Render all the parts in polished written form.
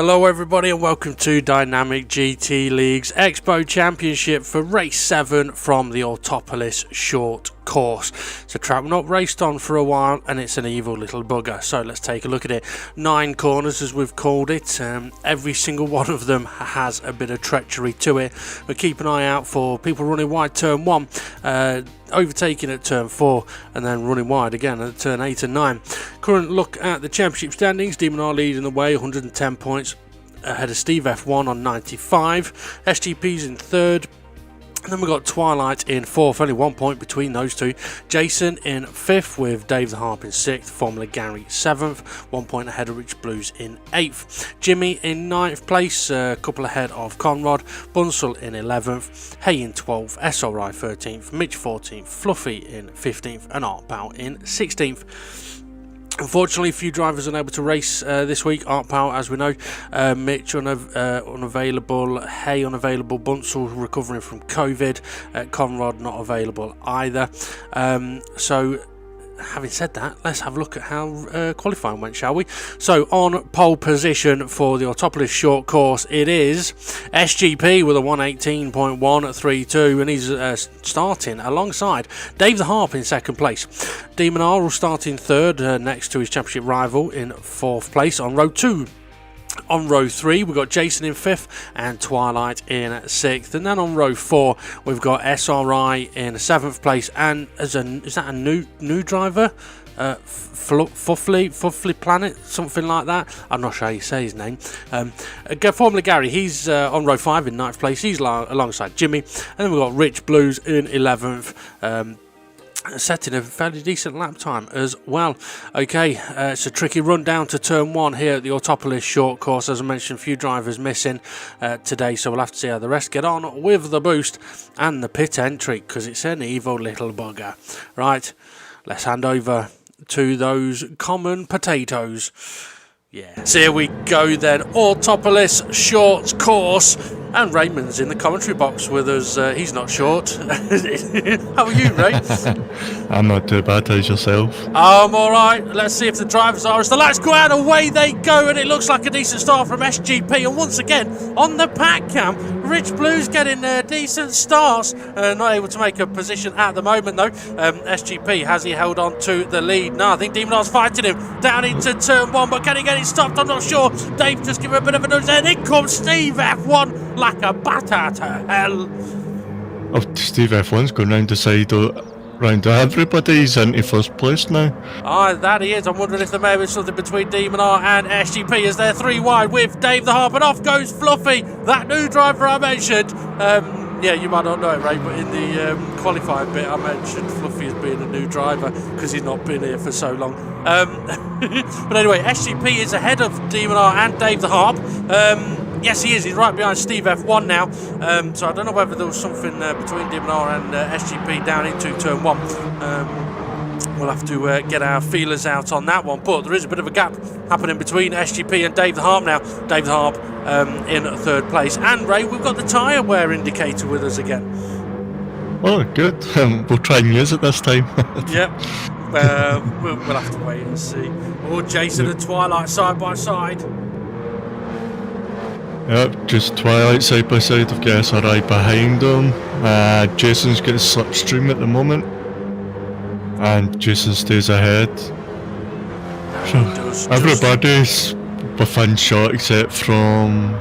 Hello everybody and welcome to Dynamic GT League's Expo Championship for Race 7 from the Autopolis short course. It's a track we've not raced on for a while and it's an evil little bugger, so let's take a look at it. 9 corners as we've called it. Every single one of them has a bit of treachery to it, but keep an eye out for people running wide turn 1, overtaking at turn 4 and then running wide again at turn 8 and 9. Current look at the championship standings: Demon R leading the way, 110 points ahead of Steve F1 on 95. SGP's in 3rd. And then we've got Twilight in 4th, only 1 point between those two. Jason in 5th with Dave the Harp in 6th. Formula Gary 7th, 1 point ahead of Rich Blues in 8th. Jimmy in 9th place, a couple ahead of Conrad. Bunsell in 11th. Hay in 12th. SRI 13th. Mitch 14th. Fluffy in 15th. And Art Powell in 16th. Unfortunately, a few drivers unable to race this week. Art Powell, as we know, Mitch unavailable, Hay unavailable, Bunsell recovering from COVID, Conrad not available either. So, having said that, let's have a look at how qualifying went, shall we? So, on pole position for the Autopolis short course, it is SGP with a 118.132, and he's starting alongside Dave the Harp in 2nd place. Demon R will start in 3rd, next to his championship rival in 4th place on row 2. On row 3, we've got Jason in 5th and Twilight in 6th. And then on row 4, we've got SRI in 7th place. And is that a new driver? Fuffly Planet, something like that. I'm not sure how you say his name. Formula Gary, he's on row 5 in 9th place. He's alongside Jimmy. And then we've got Rich Blues in 11th. Setting a fairly decent lap time as well. Okay, it's a tricky run down to turn 1 here at the Autopolis short course. As I mentioned, a few drivers missing today, so we'll have to see how the rest get on with the boost and the pit entry, because it's an evil little bugger. Right, let's hand over to those common potatoes. Yeah. So here we go then, Autopolis short course, and Raymond's in the commentary box with us. He's not short. How are you, Ray? I'm not too bad. How's yourself? I'm alright. Let's see if the drivers are. As the lights go out, away they go, and it looks like a decent start from SGP. And once again, on the pack cam, Rich Blues getting decent starts. Not able to make a position at the moment though. SGP, has he held on to the lead? No, I think Demon R's fighting him down into turn 1, but can he get it stopped? I'm not sure. Dave just give him a bit of a nudge there. In comes Steve F1 like a bat out of hell. Oh, Steve F1's going round the side round everybody. He's into 1st place now. Ah, that he is. I'm wondering if there may be something between Demon R and SGP as they're 3 wide with Dave the Harp, and off goes Fluffy, that new driver I mentioned. Yeah, you might not know it, Ray, but in the qualifying bit I mentioned Fluffy as being a new driver because he's not been here for so long. But anyway, SGP is ahead of Demon R and Dave the Harp. Yes, he is. He's right behind Steve F1 now. So I don't know whether there was something between Demon R and SGP down into turn 1. We'll have to get our feelers out on that one, but there is a bit of a gap happening between SGP and Dave the Harp now. Dave the Harp in 3rd place. And Ray, we've got the tyre wear indicator with us again. Oh, good. We'll try and use it this time. Yep. We'll have to wait and see. Oh, Jason and Twilight side by side. Yep, just Twilight side by side. I've got SRI behind him. Jason's got a slipstream at the moment, and Jason stays ahead. So everybody's within shot except from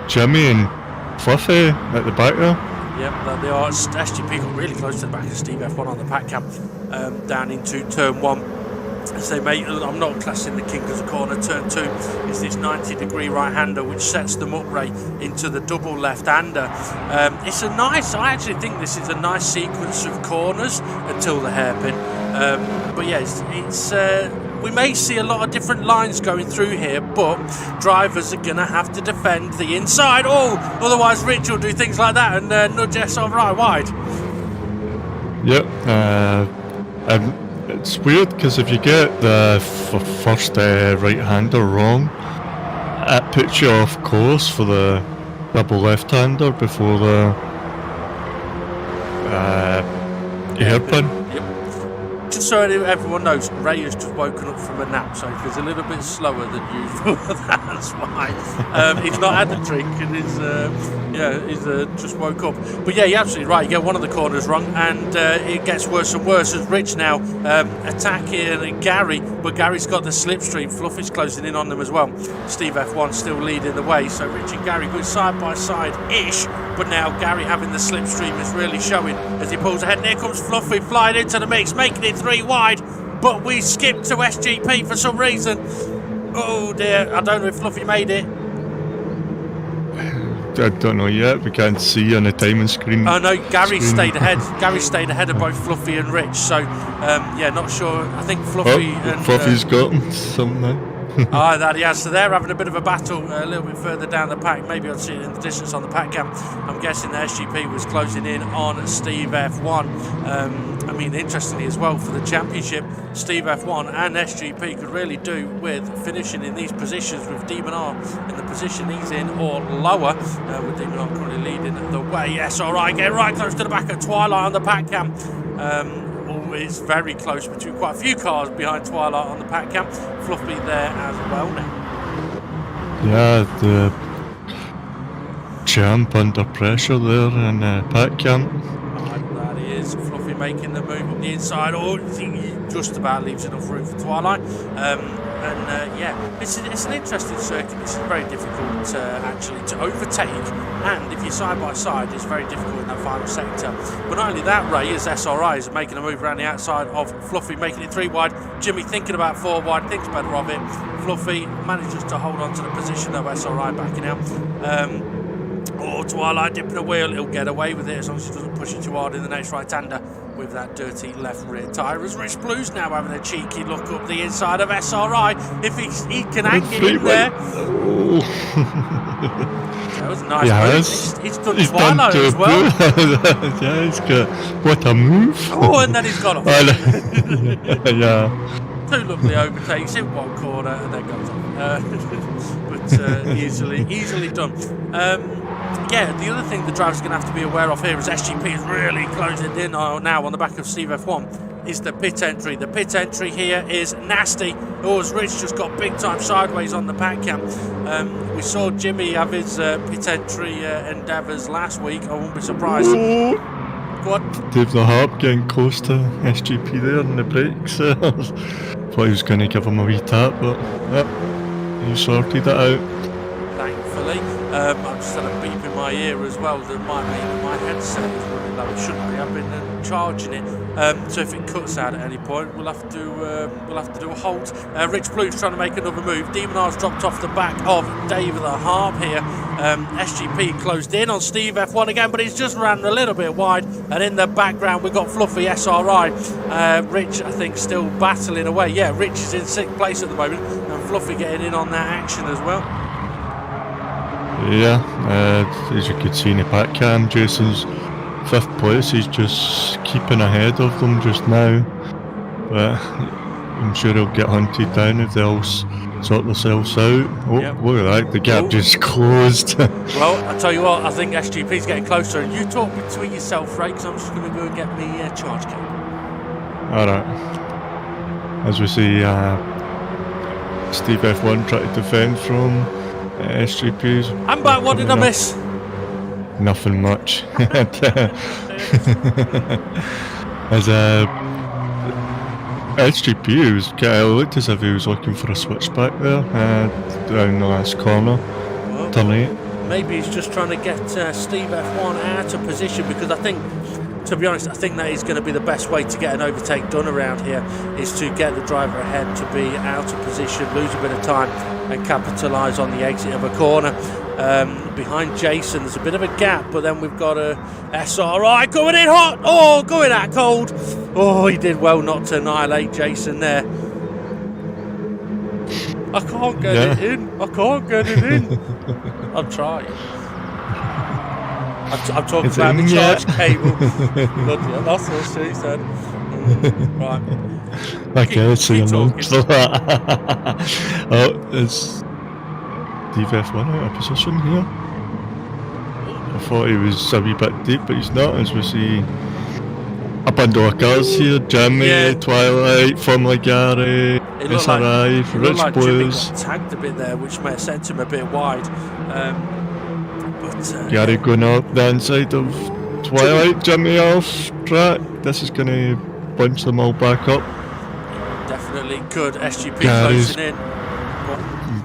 Jimmy and Fluffy at the back there. Yep, there they are. SGP got really close to the back of Steve F1 on the pack cam, down into turn 1. As they make, I'm not classing the king as a corner. Turn 2 is this 90-degree right-hander which sets them up, Ray, into the double left-hander. It's a nice, I actually think this is a nice sequence of corners until the hairpin. But yeah, it's we may see a lot of different lines going through here, but drivers are going to have to defend the inside. Oh, otherwise Rich will do things like that and nudge SRI wide. Yep, it's weird because if you get the first right-hander wrong, it puts you off course for the double left-hander before the hairpin. Yep. just so everyone knows, Ray has just woken up from a nap, so he's a little bit slower than usual. That's why. He's not had a drink, and he's just woke up. But yeah, you're absolutely right. You get one of the corners wrong, and it gets worse and worse as Rich now attacking Gary, but Gary's got the slipstream. Fluffy's closing in on them as well. Steve F1 still leading the way, so Rich and Gary going side by side-ish, but now Gary having the slipstream is really showing as he pulls ahead. And here comes Fluffy flying into the mix, making it 3 wide, but we skipped to SGP for some reason. Oh dear, I don't know if Fluffy made it. I don't know yet. We can't see on the timing screen. Oh no, Gary stayed ahead. Gary stayed ahead of both Fluffy and Rich. So yeah, not sure. I think Fluffy and Fluffy's got something. That he has. So they're having a bit of a battle a little bit further down the pack. Maybe I'll see it in the distance on the pack cam. I'm guessing the SGP was closing in on Steve F1. I mean, interestingly as well, for the championship, Steve F1 and SGP could really do with finishing in these positions with Demon R in the position he's in or lower, with Demon R currently leading the way. Yes, all right, get right close to the back of Twilight on the pack cam. It's very close between quite a few cars behind Twilight on the pack cam. Fluffy there as well now. Yeah, the champ under pressure there in the pack cam. That is Fluffy making the move up the inside. Oh, he just about leaves enough room for Twilight. Yeah, it's an interesting circuit. It's very difficult actually to overtake, and if you're side by side, it's very difficult in that final sector. But not only that, Ray, is SRI is making a move around the outside of Fluffy, making it 3 wide. Jimmy thinking about 4 wide, thinks better of it. Fluffy manages to hold on to the position of SRI backing out. Twilight dipping a wheel, he'll get away with it as long as he doesn't push it too hard in the next right-hander with that dirty left rear tyre. As Rich Blue's now having a cheeky look up the inside of SRI. If he can hang it in there. That was a nice move. He's done Twilight as well. Yeah, he's got what a move. Oh, and then he's gone off. Yeah. 2 lovely overtakes in one corner and then goes off. But easily done. Yeah, the other thing the driver's going to have to be aware of here is SGP is really closing in now on the back of Steve F1 is the pit entry. The pit entry here is nasty. Oh, as Rich just got big time sideways on the pack cam. We saw Jimmy have his pit entry endeavours last week. I won't be surprised. Ooh. What? Dave the Harp getting close to SGP there in the brakes. Thought he was going to give him a wee tap, but yep, he sorted it out. Thankfully. I've just had a beep in my ear as well that might mean that my headset is running low. It shouldn't be. I've been charging it. So if it cuts out at any point, we'll have to do a halt. Rich Blue's trying to make another move. Demon R's dropped off the back of Dave the Harp here. SGP closed in on Steve F1 again, but he's just ran a little bit wide. And in the background, we've got Fluffy SRI. Rich, I think, still battling away. Yeah, Rich is in 6th place at the moment, and Fluffy getting in on that action as well. Yeah, as you could see in the pack cam, Jason's 5th place. He's just keeping ahead of them just now, but I'm sure he'll get hunted down if they all sort themselves out. Oh, yep. Look at that, the gap just closed. Well, I tell you what, I think SGP's getting closer, and you talk between yourself, Ray, because I'm just going to go and get me charge cable. Alright, as we see Steve F1 try to defend from SGP's. I'm back, what did I miss? Nothing much. As SGP was kind of looked as if he was looking for a switchback there down the last corner. Well, turn 8. Maybe he's just trying to get Steve F1 out of position, because I think, to be honest, I think that is going to be the best way to get an overtake done around here, is to get the driver ahead, to be out of position, lose a bit of time and capitalise on the exit of a corner. Behind Jason there's a bit of a gap, but then we've got a SRI coming in hot. Oh, going out cold. Oh, he did well not to annihilate Jason there. I can't get it in. I can't get it in. I'm trying. I'm talking about the charge cable. Bloody hell, that's what she said. Right. Okay, let's see him on. Oh, it's Steve F1 out of position here. I thought he was a wee bit deep, but he's not, as we see a bundle of cars here. Jimmy, Yeah. Twilight, Formula Gary, It looked SRI, it looked Rich like Jimmy Blues. got tagged a bit there, which may have sent him a bit wide. Gary going up the inside of Twilight, Jimmy off track. This is going to bunch them all back up. Definitely good. SGP Gary's- closing in.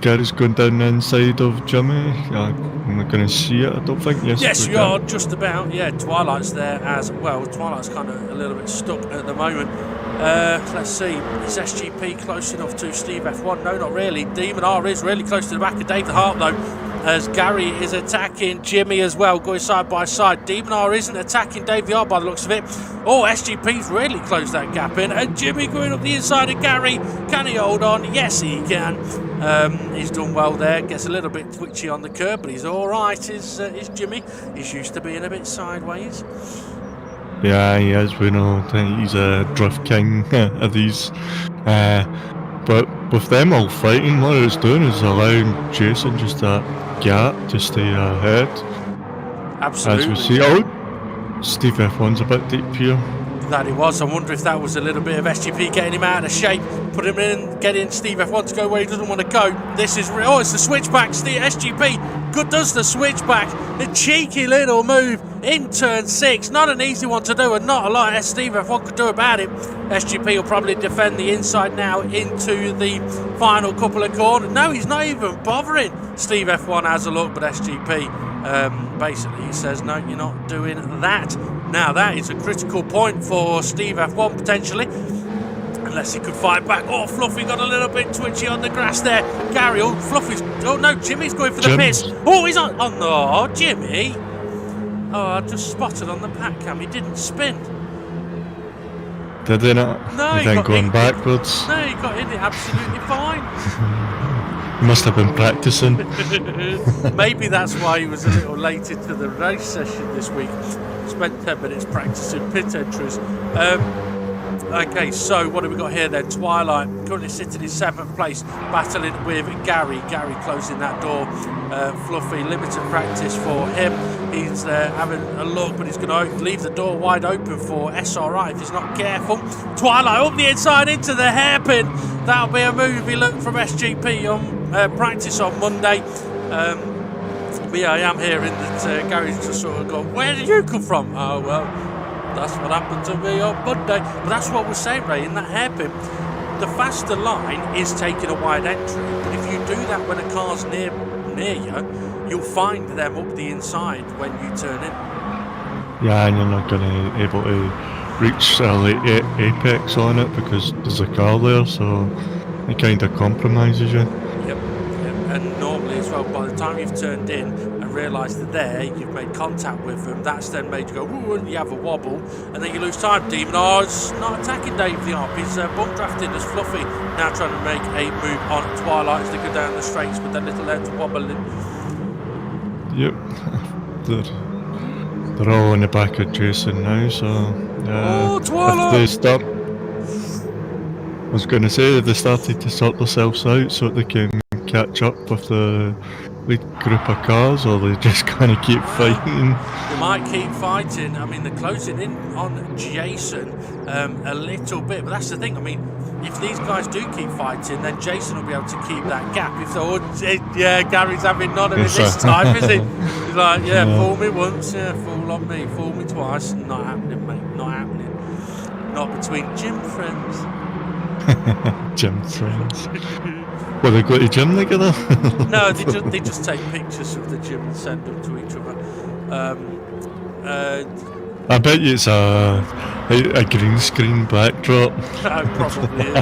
Gary's going down the inside of Jimmy. I'm not going to see it, I don't think. Yes, we you are can. just about. Yeah, Twilight's there as well. Twilight's kind of a little bit stuck at the moment. Let's see. Is SGP close enough to Steve F1? No, not really. Demon R is really close to the back of David Hart, though, as Gary is attacking Jimmy as well, going side by side. Demon R isn't attacking David Hart by the looks of it. Oh, SGP's really closed that gap in, and Jimmy going up the inside of Gary. Can he hold on? Yes, he can. He's done well there. Gets a little bit twitchy on the curb, but he's all right. Is Jimmy? He's used to being a bit sideways. Yeah, he is. We know that he's a drift king of these. But with them all fighting, what it's doing is allowing Jason just that gap to stay ahead. Absolutely. As we see, oh, Steve F1's a bit deep here. That he was. I wonder if that was a little bit of SGP getting him out of shape, put him in, getting Steve F1 to go where he doesn't want to go. This is it's the switchback. SGP good does the switchback. A cheeky little move in turn 6. Not an easy one to do, and not a lot Steve F1 could do about it. SGP will probably defend the inside now into the final couple of corners. No, he's not even bothering. Steve F1 has a look, but SGP basically he says, no, you're not doing that. Now that is a critical point for Steve F1 potentially, unless he could fight back. Oh, Fluffy got a little bit twitchy on the grass there. Gary, Jimmy's going for the pits. Oh, he's on. Oh no, Jimmy. Oh, I just spotted on the pack cam, he didn't spin. Did they not? No, he then going backwards. No, he got in it absolutely fine. He must have been practicing. Maybe that's why he was a little late into the race session this week. Spent 10 minutes practicing pit entries. Okay, so what have we got here then? Twilight currently sitting in 7th place, battling with Gary. Gary closing that door. Fluffy, limited practice for him. He's having a look, but he's going to leave the door wide open for SRI if he's not careful. Twilight up the inside into the hairpin. That'll be a movie look from SGP on practice on Monday. But yeah, I am hearing that Gary's just sort of gone, where did you come from? Oh, well, that's what happened to me on Monday. But that's what we're saying, Ray, in that hairpin. The faster line is taking a wide entry, but if you do that when a car's near you, you'll find them up the inside when you turn in. Yeah, and you're not going to be able to reach a late apex on it because there's a car there, so it kind of compromises you. Yep. And normally as well, by the time you've turned in and realised they're there, you've made contact with them, that's then made you go, ooh, and you have a wobble, and then you lose time. Demon R's not attacking Dave the Arp, he's bump drafting as Fluffy, now trying to make a move on Twilight as they go down the straights with their little head to wobble in. Yep, they're all on the back of Jason now, so Twilight! if they start, I was going to say, if they started to sort themselves out so they can catch up with the lead group of cars, or they just kind of keep fighting. They might keep fighting. I mean, they're closing in on Jason a little bit, but that's the thing. I mean, if these guys do keep fighting, then Jason will be able to keep that gap. If Gary's having none of it this time, is he? He's like, fool me once, fool on me, fool me twice. Not happening, mate. Not happening. Not between gym friends. Gym friends. Well, they go to gym together? No, they just take pictures of the gym and send them to each other. I bet you it's a green screen backdrop. Probably is.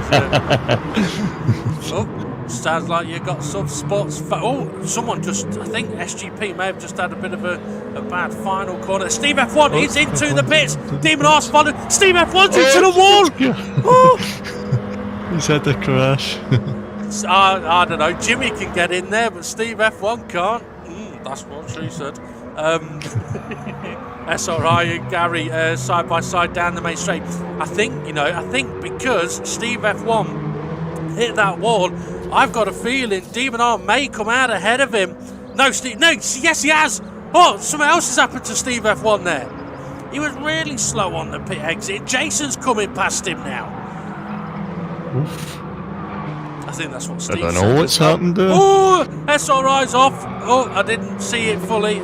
Oh, sounds like you got some spots. Someone I think SGP may have just had a bit of a bad final corner. Steve F1 is into the pits. Demon R's followed. Steve F1's into the wall. He's had the crash. I don't know. Jimmy can get in there, but Steve F1 can't. That's what she said. SRI and Gary side by side down the main straight. I think because Steve F1 hit that wall, I've got a feeling Demon R may come out ahead of him. Yes, he has. Oh, something else has happened to Steve F1 there. He was really slow on the pit exit. Jason's coming past him now. Oof. I think that's what Steve I don't said know what's happened there. Oh, SRI's off. Oh, I didn't see it fully.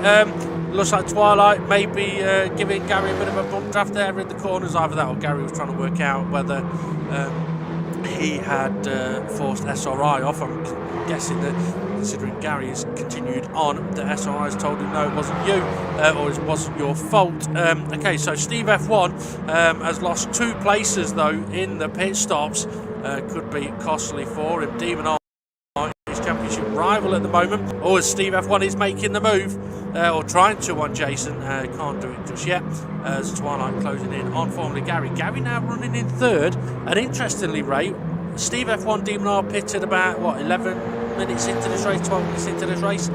Looks like Twilight maybe giving Gary a bit of a bump draft there in the corners. Either that or Gary was trying to work out whether he had forced SRI off. I'm guessing that, considering Gary has continued on, the SRI has told him no, it wasn't you, or it wasn't your fault. Okay, so Steve F1 has lost 2 places though in the pit stops. Could be costly for him. Demon R, his championship rival at the moment. Or as Steve F1 is making the move, or trying to on Jason, can't do it just yet. As Twilight closing in on formerly Gary. Gary now running in 3rd, and interestingly, Ray, Steve F1 Demon R pitted about, 11 minutes into this race, 12 minutes into this race.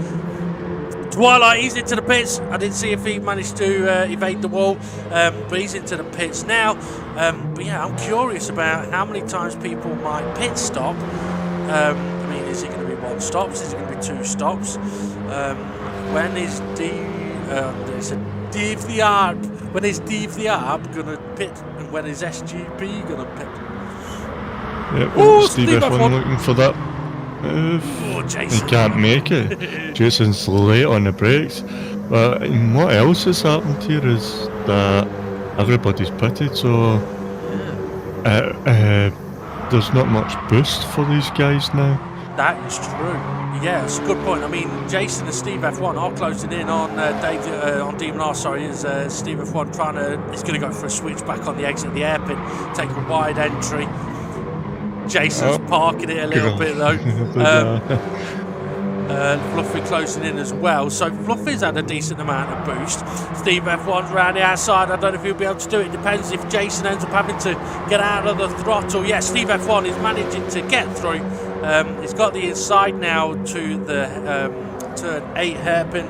Twilight, he's into the pits. I didn't see if he managed to evade the wall, but he's into the pits now. But yeah, I'm curious about how many times people might pit stop. I mean, is it going to be 1 stop? Is it going to be 2 stops? When is Steve the Arp? When is Steve the Arp going to pit? And when is SGP going to pit? Yeah, well, Steve F1 looking for that. Jason. He can't make it. Jason's late on the brakes. But what else has happened here is that everybody's pitted, so there's not much boost for these guys now. That is true. Yeah, it's a good point. I mean, Jason and Steve F1 are closing in on on Demon R. Sorry, is Steve F1 he's going to go for a switch back on the exit of the airpin, take a wide entry. Jason's parking it a little bit though. Fluffy closing in as well. So Fluffy's had a decent amount of boost. Steve F1's around the outside. I don't know if he'll be able to do it. Depends if Jason ends up having to get out of the throttle. Yeah, Steve F1 is managing to get through. He's got the inside now to the turn 8 hairpin.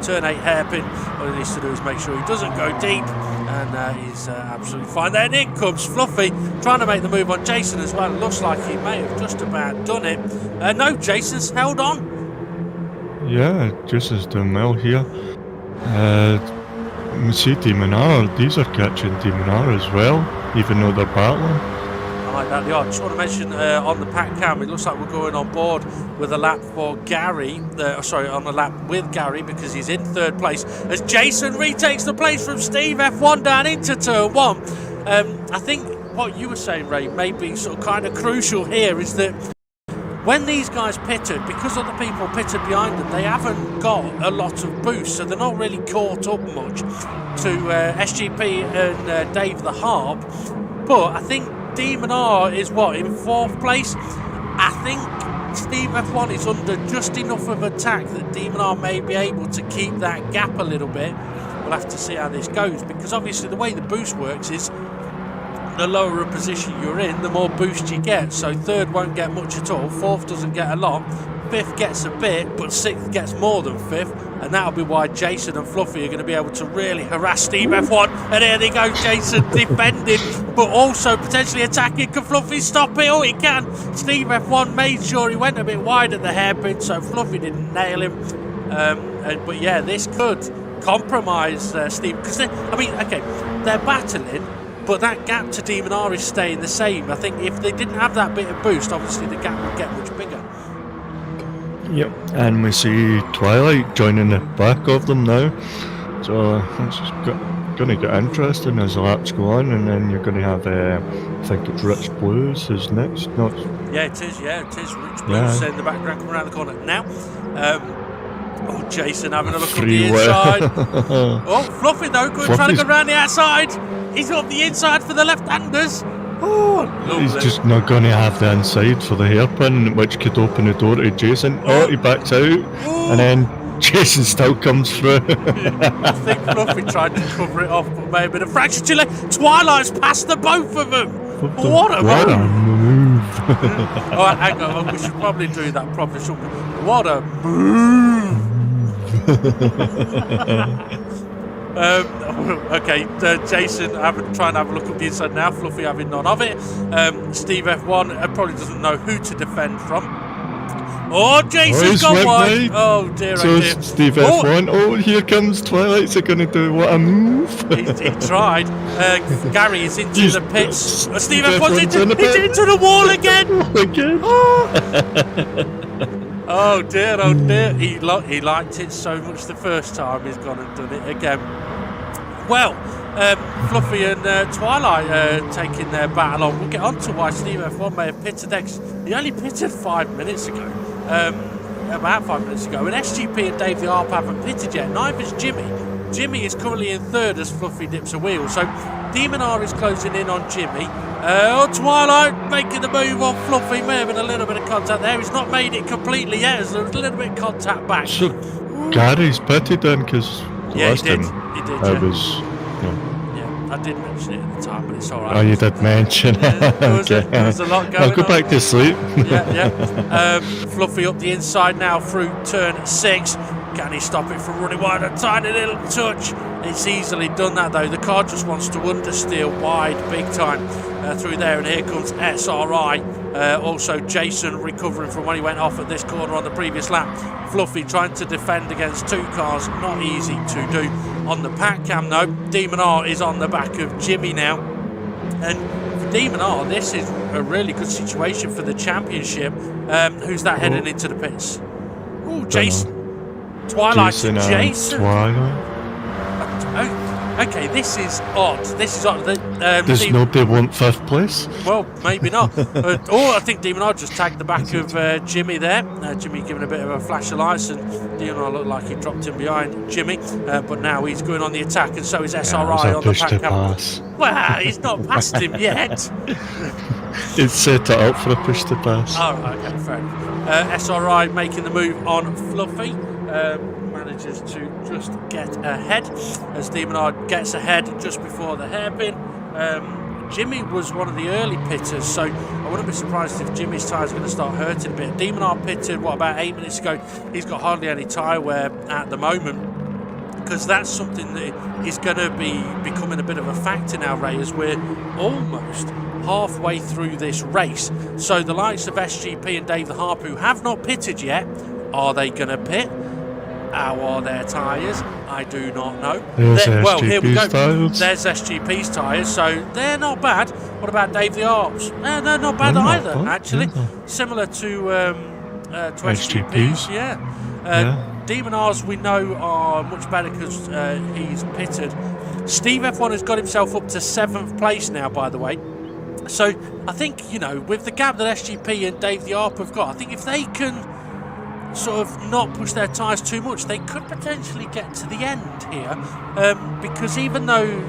Turn 8 hairpin. All he needs to do is make sure he doesn't go deep, and he's absolutely fine. Then in comes Fluffy, trying to make the move on Jason as well. It looks like he may have just about done it. No, Jason's held on. Yeah, Jason's doing well here. We see Demon R, these are catching Demon R as well, even though they're battling. I like that. I just want to mention on the pack cam, it looks like we're going on board with a lap for Gary. On a lap with Gary because he's in 3rd place as Jason retakes the place from Steve F1 down into turn 1. I think what you were saying, Ray, may be sort of kind of crucial here is that when these guys pitted, because other people pitted behind them, they haven't got a lot of boost, so they're not really caught up much to SGP and Dave the Harp. But I think Demon R is in 4th place. I think Steve F1 is under just enough of attack that Demon R may be able to keep that gap a little bit. We'll have to see how this goes, because obviously the way the boost works is the lower a position you're in, the more boost you get. So 3rd won't get much at all, 4th doesn't get a lot, 5th gets a bit, but 6th gets more than 5th, and that'll be why Jason and Fluffy are going to be able to really harass Steve F1. And here they go, Jason defending, but also potentially attacking. Can Fluffy stop it? Oh, he can. Steve F1 made sure he went a bit wide at the hairpin, so Fluffy didn't nail him. But yeah, this could compromise Steve, because they're battling, but that gap to Demon R is staying the same. I think if they didn't have that bit of boost, obviously the gap would get much bigger. Yep, and we see Twilight joining the back of them now. So it's going to get interesting as the laps go on, and then you're going to have, I think it's Rich Blues is next. No, yeah, it is. Rich Blues in the background coming around the corner now. Jason having a look on the inside. Fluffy though, trying to go around the outside. He's up the inside for the left-handers. He's just not going to have the inside for the hairpin, which could open the door to Jason. He backs out, and then Jason still comes through. I think Fluffy tried to cover it off, but maybe the fracture to Twilight's past the both of them. What a move! Alright, hang on, we should probably do that properly, shouldn't we? What a move! Jason trying to have a look at the inside now. Fluffy having none of it. Steve F1 probably doesn't know who to defend from. Oh, Jason's he's gone went wide. wide. Oh dear, So oh dear. Steve F1. Oh, here comes Twilight's going to do what a move. He tried. Gary is into He's- the pits. Steve F1's F1's in the he's pit. into the wall again. Again. Oh dear, oh dear. He liked it so much the first time, he's gone and done it again. Well, Fluffy and Twilight taking their battle on. We'll get on to why Steve F1 may have pitted next. He only pitted 5 minutes ago. About 5 minutes ago. And SGP and Dave the Arp haven't pitted yet. Neither's Jimmy. Jimmy is currently in third as Fluffy dips a wheel. So Demon R is closing in on Jimmy. Twilight making the move on Fluffy. May have been a little bit of contact there. He's not made it completely yet. There's a little bit of contact back. So Gary's pitted in because Yeah, last he did. time He did. I Yeah. was. No. Yeah, I did mention it at the time, but it's all right. Oh, you did mention it. Yeah, Okay. there was a lot going I'll go on. back to sleep. Yeah. Fluffy up the inside now through turn 6. Can he stop it from running wide? A tiny little touch. It's easily done that though. The car just wants to understeer wide big time through there, and here comes SRI. Also Jason recovering from when he went off at this corner on the previous lap. Fluffy trying to defend against two cars, not easy to do. On the pack cam though, Demon R is on the back of Jimmy now. And for Demon R, this is a really good situation for the championship. Who's that heading into the pits? Oh, Jason. Twilight Jason and Jason. Twilight. Oh, okay, this is odd. This is odd. Does nobody want 5th place? Well, maybe not. Or I think Demon R just tagged the back of Jimmy there. Jimmy giving a bit of a flash of lights, and Demon R looked like he dropped him behind Jimmy. But now he's going on the attack, and so is SRI on the push to pack cam. pass. Well, he's not passed him yet. It's set it up for a push to pass. Oh, okay, fair enough. SRI making the move on Fluffy. Manages to just get ahead as Demon R gets ahead just before the hairpin. Jimmy was one of the early pitters, so I wouldn't be surprised if Jimmy's tyres are going to start hurting a bit. Demon R pitted, about 8 minutes ago. He's got hardly any tyre wear at the moment, because that's something that is going to be becoming a bit of a factor now, Ray, as we're almost halfway through this race. So the likes of SGP and Dave the Harp, who have not pitted yet, are they going to pit? How are their tyres? I do not know. Well, here we go. Tyres. There's SGP's tyres, so they're not bad. What about Dave the Arps? They're not bad either, actually. Similar to SGP's. Yeah. Demon R's we know are much better because he's pitted. Steve F1 has got himself up to 7th place now, by the way. So I think, with the gap that SGP and Dave the Arp have got, I think if they can sort of not push their tyres too much, they could potentially get to the end here, because even though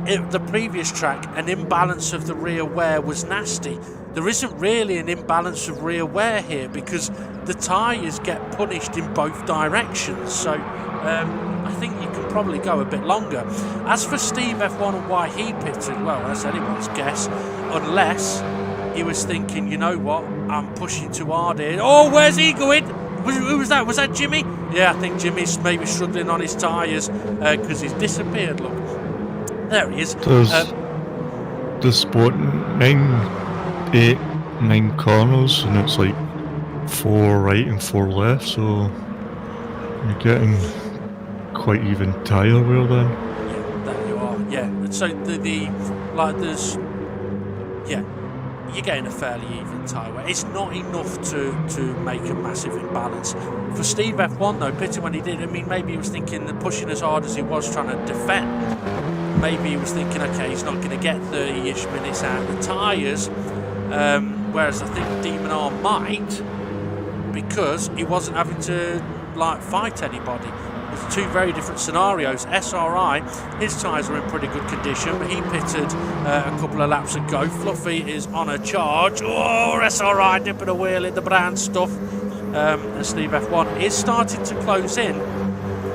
the previous track an imbalance of the rear wear was nasty, there isn't really an imbalance of rear wear here because the tyres get punished in both directions. So I think you can probably go a bit longer. As for Steve F1 and why he pitted, well, that's anyone's guess, unless he was thinking, you know what, I'm pushing too hard here. Oh, where's he going? Who was that? Was that Jimmy? Yeah, I think Jimmy's maybe struggling on his tyres because he's disappeared. Look, there he is. The sport 9 corners, and it's like 4 right and 4 left, so you're getting quite even tyre wear then. Yeah, there you are. Yeah, so you're getting a fairly even tyre wear. It's not enough to make a massive imbalance. For Steve F1 though, pitting when he did, maybe he was thinking that pushing as hard as he was trying to defend, maybe he was thinking, okay, he's not going to get 30-ish minutes out of the tyres, whereas I think Demon R might, because he wasn't having to fight anybody. There's 2 very different scenarios. SRI, his tyres are in pretty good condition, but he pitted a couple of laps ago. Fluffy is on a charge. Oh, SRI dipping a wheel in the brown stuff. And Steve F1 is starting to close in.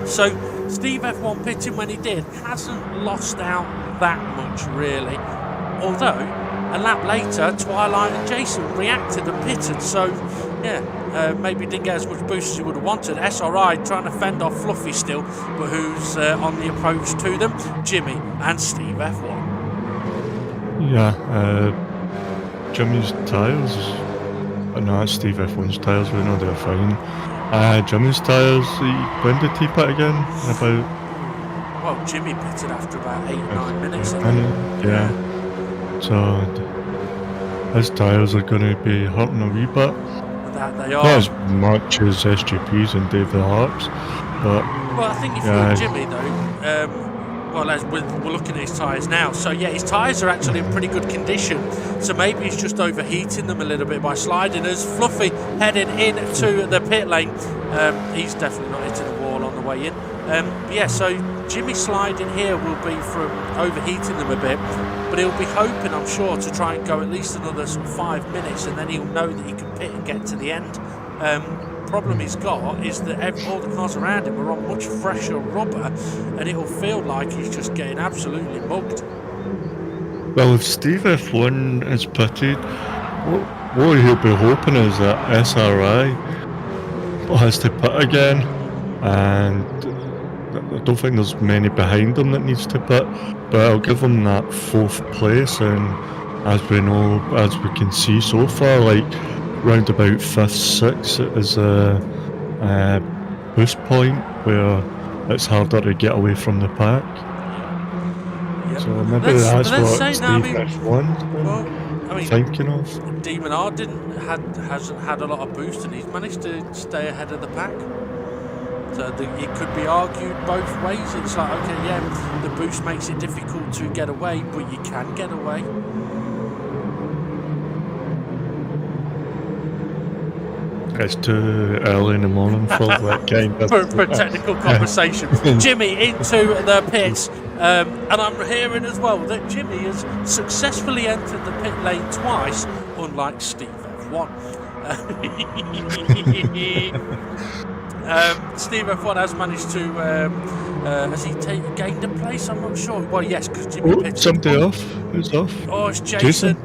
So Steve F1 pitting when he did hasn't lost out that much, really. Although, a lap later, Twilight and Jason reacted and pitted. So, maybe didn't get as much boost as he would have wanted. SRI trying to fend off Fluffy still, but who's on the approach to them? Jimmy and Steve F1. Yeah, Jimmy's tyres But no, that's Steve F1's tyres, we know they're fine. Jimmy's tyres, when did he pit again? About... Well, Jimmy pitted after about 8-9 minutes, I think. Yeah. So, his tyres are going to be hurting a wee bit. That they are. Not as much as SGP's and Dave the Harps, but... Well, I think if you're Jimmy, though, well, as we're looking at his tyres now, so yeah, his tyres are actually in pretty good condition, so maybe he's just overheating them a little bit by sliding. As Fluffy heading into the pit lane, he's definitely not hitting the wall on the way in. Yeah, so Jimmy sliding here will be from overheating them a bit, but he'll be hoping, I'm sure, to try and go at least another sort of 5 minutes, and then he'll know that he can pit and get to the end. Problem he's got is that all the cars around him are on much fresher rubber, and it'll feel like he's just getting absolutely mugged. Well, if Steve F1 is pitted, what he'll be hoping is that SRI has to pit again, and I don't think there's many behind him that needs to pit, but I'll give him that 4th place, and as we know, as we can see so far, like round about 5th, 6th is a boost point where it's harder to get away from the pack. Yep. So maybe that's what Steve F1's thinking of. Demon R hasn't had a lot of boost, and he's managed to stay ahead of the pack. So it could be argued both ways. It's like, okay, yeah, the boost makes it difficult to get away, but you can get away. It's too early in the morning for that kind of... for technical conversation. Jimmy into the pits, and I'm hearing as well that Jimmy has successfully entered the pit lane twice, unlike Steve F1. Steve F1 has managed to... has he gained a place? I'm not sure. Well, yes, because Jimmy pitted. Somebody off. Who's off? Oh, it's Jason.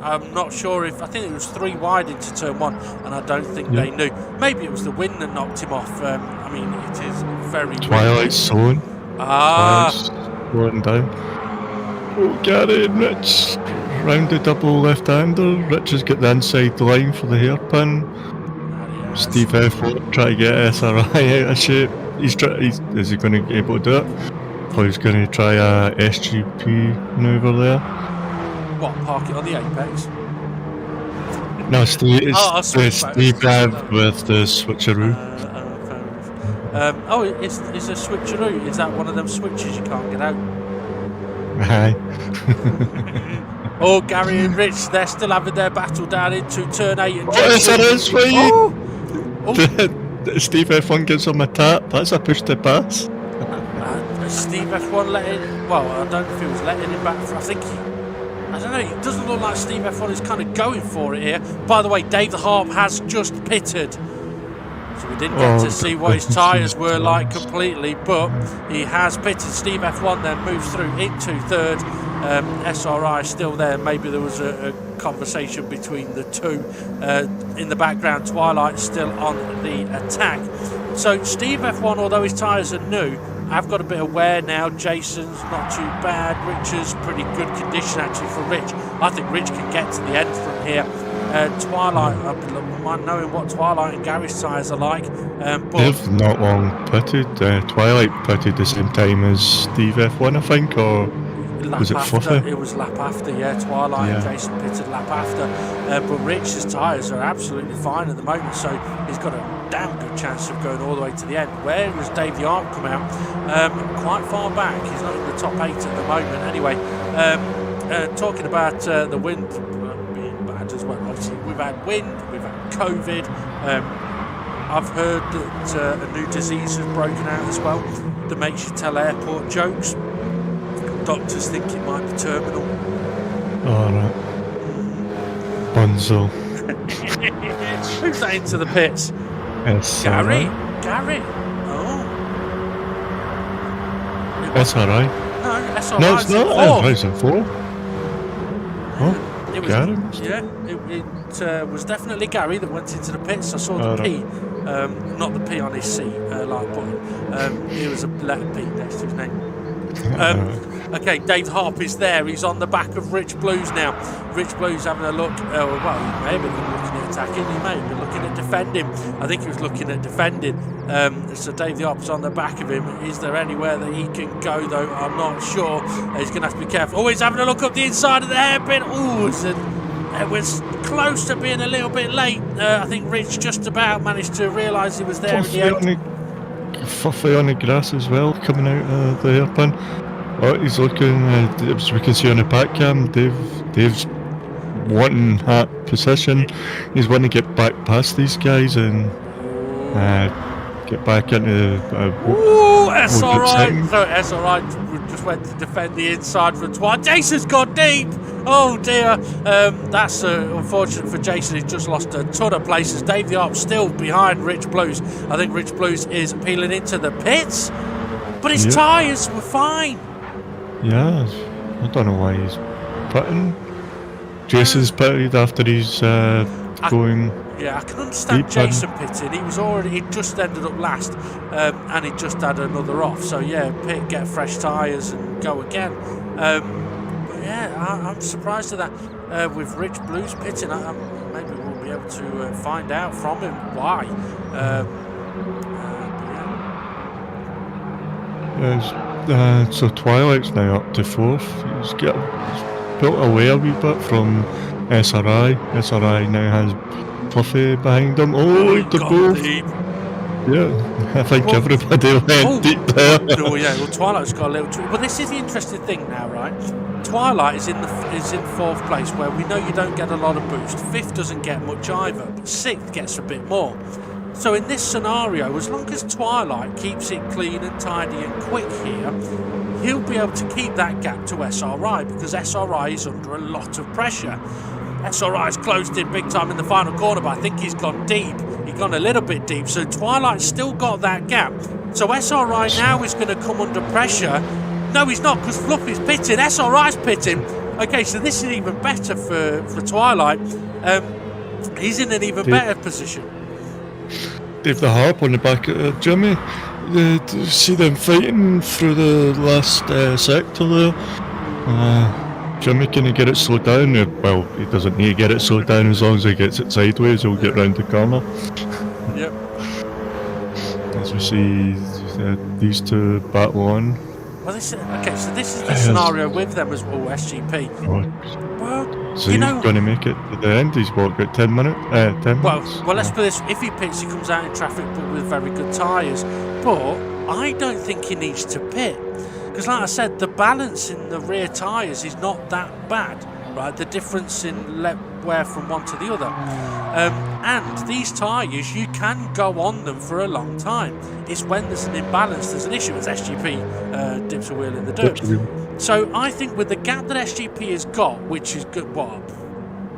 I'm not sure if... I think it was 3 wide into turn 1, and I don't think they knew. Maybe it was the wind that knocked him off. I mean, it is very... Twilight's slowing. Twilight's slowing down. Oh, Gary and Rich. Round the double left-hander. Rich has got the inside line for the hairpin. Steve F1 try to get SRI out of shape. Is he going to be able to do it? Or he's going to try a SGP manoeuvre there? What, park it on the apex? No, Steve with the switcheroo. It's a switcheroo. Is that one of them switches you can't get out? Aye. Oh, Gary and Rich, they're still having their battle down into turn 8. And yes, it is for you! Steve F1 gives him a tap. That's a push to pass. Steve F1 well, I don't know if he was letting him back. I don't know, it doesn't look like Steve F1 is kind of going for it here. By the way, Dave the Harp has just pitted. So we didn't get to see what his tyres were like completely, but he has pitted. Steve F1 then moves through into 3rd. SRI still there. Maybe there was a conversation between the two. In the background, Twilight still on the attack. So Steve F1, although his tyres are new, I've got a bit of wear now. Jason's not too bad. Rich is pretty good condition actually for Rich. I think Rich can get to the end from here. Twilight, mind knowing what Twilight and Gary's tyres are like. But they've not long pitted. Twilight pitted the same time as Steve F1, I think, or was it Fluffy? It was lap after, yeah. Twilight and Jason pitted lap after. But Rich's tyres are absolutely fine at the moment, so he's got a damn good chance of going all the way to the end. Where does Dave the Arm come out? Quite far back. He's not in the top 8 at the moment. Anyway, talking about the wind being bad as well. Obviously, we've had wind, we've had COVID. I've heard that a new disease has broken out as well that makes you tell airport jokes. Doctors think it might be terminal. Alright. Bunzo. Who's that into the pits? It's Gary? Gary? Oh. That's alright. No, SRI's no, it's not. It's in 4. Oh, it was, Gary? Yeah, it was definitely Gary that went into the pits. I saw the P. Not the P on his seat, but it was a letter P next to his name. Okay, Dave Harp is there. He's on the back of Rich Blues now. Rich Blues having a look. Well, he may have been looking at attacking. He may have been looking at defending. I think he was looking at defending. So Dave the Op's on the back of him. Is there anywhere that he can go, though? I'm not sure. He's going to have to be careful. Oh, he's having a look up the inside of the hairpin. Oh, it was close to being a little bit late. I think Rich just about managed to realise he was there in the end. Fluffy on the grass as well, coming out of the hairpin. Oh, he's looking, as we can see on the back cam, Dave's wanting that position. He's wanting to get back past these guys and get back into SRI. So SRI just went to defend the inside for Twilight. Jason's gone deep. Oh dear. That's unfortunate for Jason. He's just lost a ton of places. Dave the Arp still behind Rich Blues. I think Rich Blues is peeling into the pits, but his tyres were fine. Yeah, I don't know why he's pitting. Jason's pitted after he's going. Yeah, I can understand Jason pitting. He just ended up last, and he just had another off. So yeah, pit, get fresh tyres and go again. But yeah, I'm surprised at that. With Rich Blues pitting, maybe we'll be able to find out from him why. So Twilight's now up to 4th. He's built away a wee bit from SRI. SRI now has Fluffy behind him. Oh, he could go. Yeah, I think everybody went deep there. Oh yeah, well Twilight's got a little. But this is the interesting thing now, right? Twilight is in 4th place, where we know you don't get a lot of boost. 5th doesn't get much either, but 6th gets a bit more. So in this scenario, as long as Twilight keeps it clean and tidy and quick here, he'll be able to keep that gap to SRI, because SRI is under a lot of pressure. SRI's closed in big time in the final corner, but I think he's gone deep. He's gone a little bit deep, so Twilight's still got that gap. So SRI now is going to come under pressure. No, he's not, because Fluffy's pitting. SRI's pitting. Okay, so this is even better for Twilight. He's in an even better position. Dave the Harp on the back of Jimmy. See them fighting through the last sector there. Jimmy, can he get it slowed down? Well, he doesn't need to get it slowed down. As long as he gets it sideways, he'll get round the corner. Yep. As we see these two battle on. Well, so this is the scenario with them as well, SGP. Well, so he's going to make it to the end. He's got 10 minutes. 10 minutes. Well, let's put this. If he pits, he comes out in traffic, but with very good tyres. But I don't think he needs to pit, because, like I said, the balance in the rear tyres is not that bad, right? The difference in wear from one to the other, and these tyres, you can go on them for a long time. It's when there's an imbalance, there's an issue, as SGP dips a wheel in the dirt. So I think with the gap that SGP has got, which is good, what,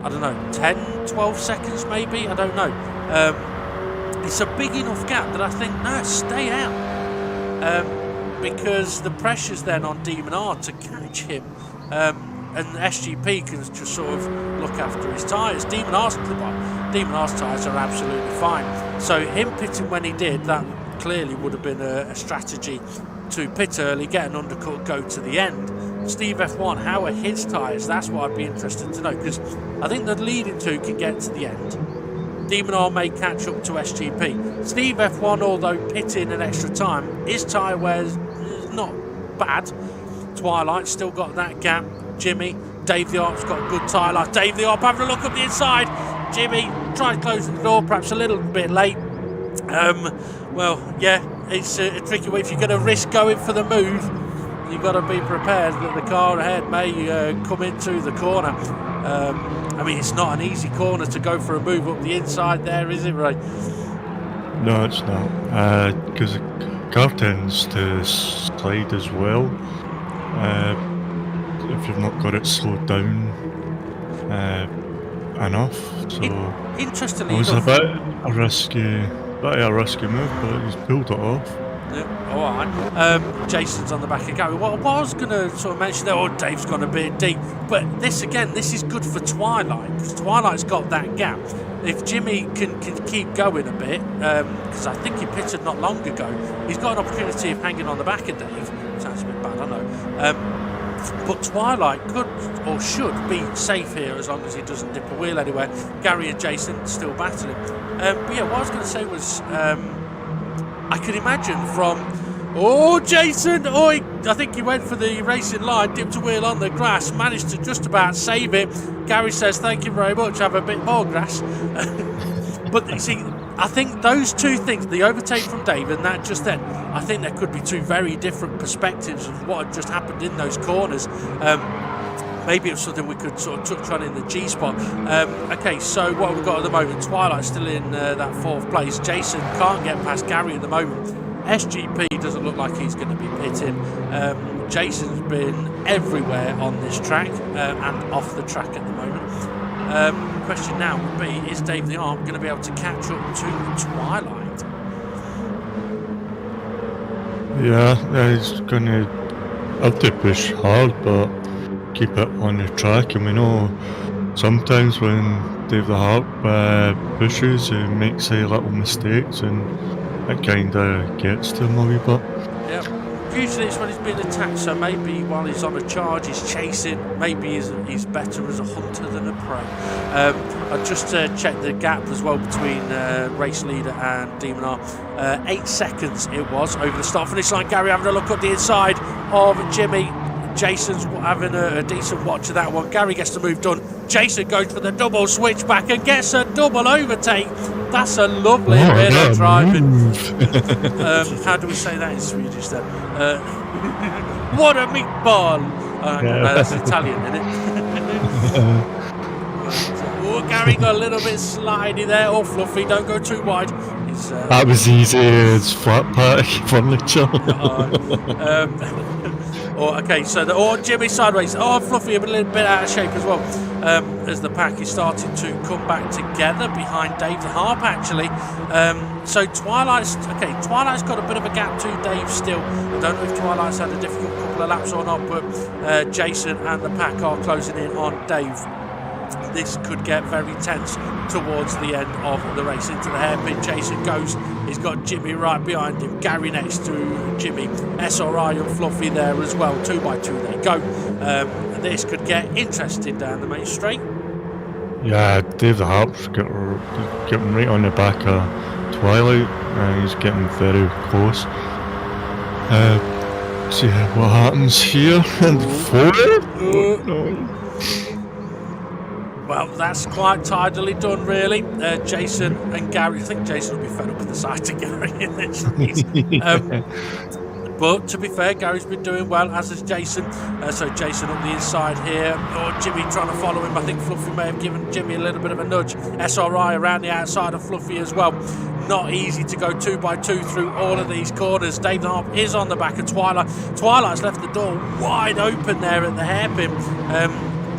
I don't know, 10, 12 seconds maybe, I don't know. It's a big enough gap that I think, no, stay out. Because the pressure's then on Demon R to catch him. And SGP can just sort of look after his tyres. Demon R's tyres are absolutely fine. So him pitting when he did, that clearly would have been a strategy to pit early, get an undercut, go to the end. Steve F1, how are his tyres? That's what I'd be interested to know, because I think the leading two can get to the end. Demon R may catch up to SGP. Steve F1, although pitting an extra time, his tyre wear is not bad. Twilight still got that gap. Jimmy, Dave the Arp's got a good tyre life. Dave the Arp having a look up the inside. Jimmy tried closing the door, perhaps a little bit late. Well, yeah, it's a tricky way. If you're going to risk going for the move, you've got to be prepared that the car ahead may come into the corner. I mean, it's not an easy corner to go for a move up the inside there, is it, Ray? No, it's not. Because the car tends to slide as well. If you've not got it slowed down enough. So interestingly it was enough, a bit of a risky move, but he's pulled it off. Yeah, alright. Jason's on the back of Gary. What I was going to sort of mention there, Dave's gone a bit deep. But this is good for Twilight, because Twilight's got that gap. If Jimmy can keep going a bit, because I think he pitted not long ago, he's got an opportunity of hanging on the back of Dave. Sounds a bit bad, I know. But Twilight could or should be safe here as long as he doesn't dip a wheel anywhere. Gary and Jason still battling. But yeah, what I was going to say was I could imagine from Jason! I think he went for the racing line, dipped a wheel on the grass, managed to just about save it. Gary says, thank you very much, have a bit more grass. But you see, I think those two things, the overtake from Dave and that just then, I think there could be two very different perspectives of what had just happened in those corners. Maybe it was something we could sort of touch on in the G spot. Okay, so what have we got at the moment? Twilight still in that 4th place. Jason can't get past Gary at the moment. SGP doesn't look like he's going to be pitting. Jason's been everywhere on this track and off the track at the moment. The question now would be, is Dave the Arm going to be able to catch up to Twilight? Yeah, he's going to have to push hard, but keep it on the track. And we know sometimes when Dave the Harp pushes, he makes little mistakes, and it kind of gets to him a wee bit. Yeah. Usually it's when he's being attacked, so maybe while he's on a charge, he's chasing. Maybe he's better as a hunter than a prey. I just checked the gap as well between race leader and Demon R. 8 seconds it was over the start finish line. Gary having a look at the inside of Jimmy. Jason's having a decent watch of that one. Gary gets the move done. Jason goes for the double switchback and gets a double overtake. That's a lovely bit of driving. How do we say that in Swedish then? What a meatball! That's Italian, isn't it? Gary got a little bit slidey there. Fluffy, don't go too wide. That was easy. It's flat pack furniture. Okay, so Jimmy sideways. Fluffy a little bit out of shape as well. As the pack is starting to come back together behind Dave the Harp, actually. So Twilight's got a bit of a gap to Dave still. I don't know if Twilight's had a difficult couple of laps or not, but Jason and the pack are closing in on Dave. This could get very tense towards the end of the race. Into the hairpin, Jason goes. He's got Jimmy right behind him. Gary next to Jimmy. SRI and Fluffy there as well. 2x2 they go. This could get interesting down the main straight. Yeah, Dave the Harp's getting right on the back of Twilight. He's getting very close. See what happens here. And 4. No. Well, that's quite tidily done, really. Jason and Gary. I think Jason will be fed up with the sight of Gary in this. But to be fair, Gary's been doing well, as has Jason. So Jason up the inside here. Jimmy trying to follow him. I think Fluffy may have given Jimmy a little bit of a nudge. SRI around the outside of Fluffy as well. Not easy to go 2x2 through all of these corners. Dave the Harp is on the back of Twilight. Twilight's left the door wide open there at the hairpin.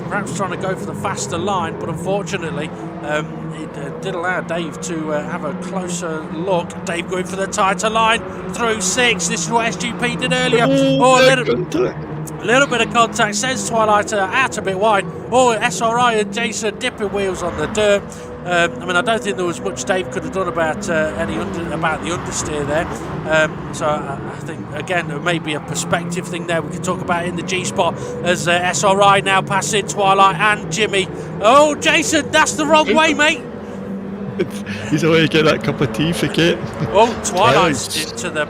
Perhaps trying to go for the faster line, but unfortunately it did allow Dave to have a closer look. Dave going for the tighter line through 6. This is what SGP did earlier. A little bit of contact, says Twilight out a bit wide. SRI and Jason dipping wheels on the dirt. I don't think there was much Dave could have done about about the understeer there. So I think, again, there may be a perspective thing there we could talk about in the G-spot as SRI now passing Twilight and Jimmy. Jason, that's the wrong way, mate. He's already get that cup of tea for Kate. Twilight's into the...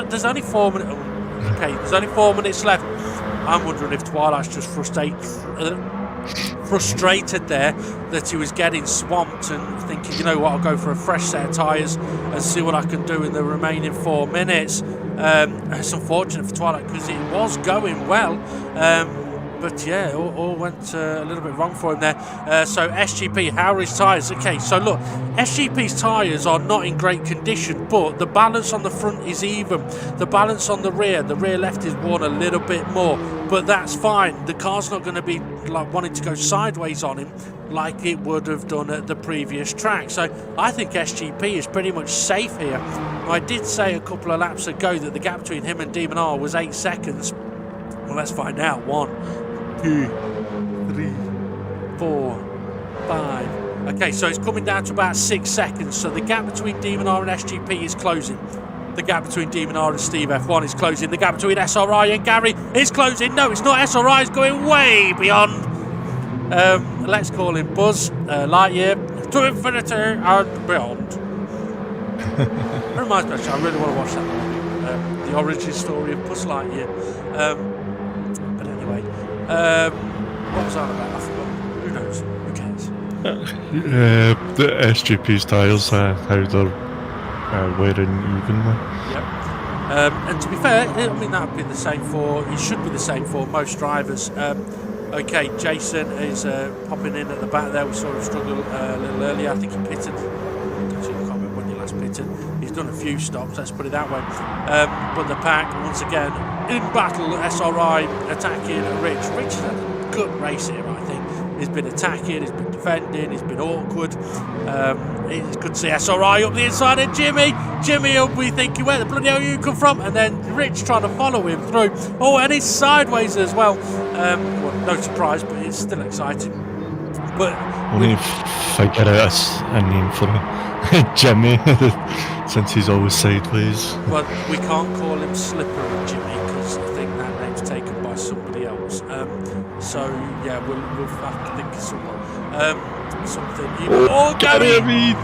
There's only 4 minutes... Okay, there's only 4 minutes left. I'm wondering if Twilight's just frustrated there that he was getting swamped and thinking, you know what, I'll go for a fresh set of tyres and see what I can do in the remaining 4 minutes. It's unfortunate for Twilight because it was going well. But yeah, all went a little bit wrong for him there. So SGP, how are his tyres? Okay, so look, SGP's tyres are not in great condition, but the balance on the front is even. The balance on the rear left is worn a little bit more, but that's fine. The car's not going to be like wanting to go sideways on him like it would have done at the previous track. So I think SGP is pretty much safe here. I did say a couple of laps ago that the gap between him and Demon R was 8 seconds. Well, let's find out. 1, 2, 3, 4, 5. Okay, so it's coming down to about 6 seconds. So the gap between Demon R and SGP is closing. The gap between Demon R and Steve F1 is closing. The gap between SRI and Gary is closing. No, it's not. SRI is going way beyond. Let's call him Buzz Lightyear to infinity and beyond. It reminds me, actually, I really want to watch that one. The origin story of Buzz Lightyear. But anyway, what was I about? I forgot. Who knows? Who cares? The SGP's tyres, how they're wearing evenly. Yep. And to be fair, I mean that would be the same for. It should be the same for most drivers. Okay, Jason is popping in at the back there. We saw him struggle a little earlier. I think he pitted. Actually, I can't remember when he last pitted. He's done a few stops, let's put it that way. But the pack, once again, in battle, SRI attacking Rich. Rich has had a good race here, I think. He's been attacking, he's been defending, he's been awkward. It's good to see SRI up the inside of Jimmy. Jimmy will be thinking, where the bloody hell you come from? And then Rich trying to follow him through. Oh, and he's sideways as well. Well, no surprise, but it's still exciting. But only figure out a name for Jimmy, since he's always sideways. Well, we can't call him Slippery Jimmy because I think that name's taken by somebody else. So yeah, we'll have to think of something. Oh, Gary!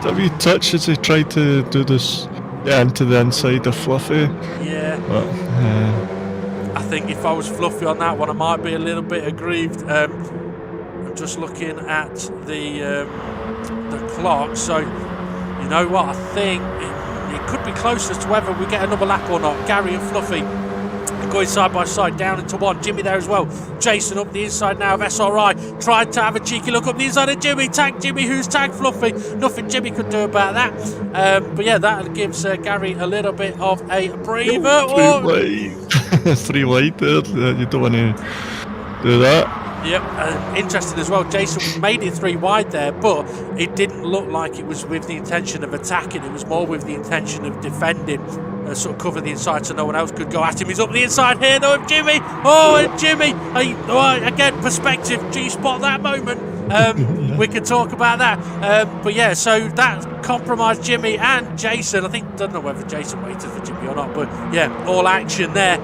Have you touched as he tried to do this? Yeah, into the inside of Fluffy. Yeah. But, I think if I was Fluffy on that one, I might be a little bit aggrieved. I'm just looking at the clock, so you know what? I think it could be close as to whether we get another lap or not. Gary and Fluffy going side by side down into one. Jimmy there as well. Jason up the inside now of SRI. Tried to have a cheeky look up the inside of Jimmy. Tagged Jimmy, who's tagged Fluffy. Nothing Jimmy could do about that. But yeah, that gives Gary a little bit of a breather. Three wide there. You don't want to do that. Yep, interesting as well. Jason made it 3 wide there, but it didn't look like it was with the intention of attacking. It was more with the intention of defending, sort of cover the inside so no one else could go at him. He's up the inside here though of Jimmy. Oh, and Jimmy, again, perspective. G-spot that moment. We can talk about that. But yeah, so that compromised Jimmy and Jason. I don't know whether Jason waited for Jimmy or not, but yeah, all action there.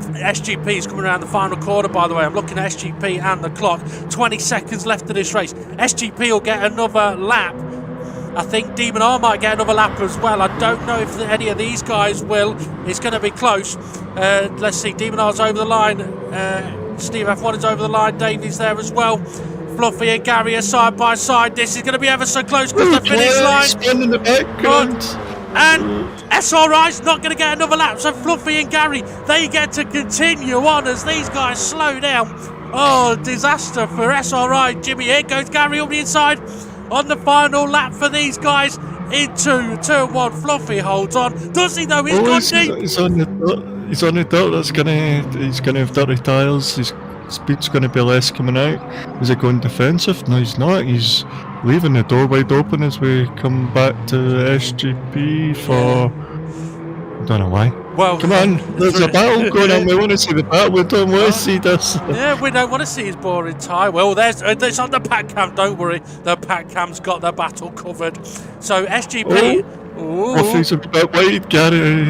SGP is coming around the final corner, by the way. I'm looking at SGP and the clock. 20 seconds left of this race. SGP will get another lap. I think Demon R might get another lap as well. I don't know if any of these guys will. It's going to be close. Let's see. Demon R's over the line. Steve F1 is over the line. Davey's there as well. Fluffy and Gary are side by side. This is going to be ever so close because the finish line. In the background. And SRI's not going to get another lap, so Fluffy and Gary, they get to continue on as these guys slow down. Oh, disaster for SRI. Jimmy, here goes Gary on the inside on the final lap for these guys into turn 1. Fluffy holds on. Does he though? He's gone deep. He's on the dirt. He's gonna have dirty tyres. His speed's gonna be less coming out. Is he going defensive? No, he's not. He's leaving the door wide open as we come back to SGP for... I don't know why. Well, come on, there's a battle going on. We want to see the battle. We don't want to see this. Yeah, we don't want to see his boring tyre. Well, there's on the pack cam. Don't worry, the pack cam's got the battle covered. So SGP. Fluffy's a bit wide. Gary,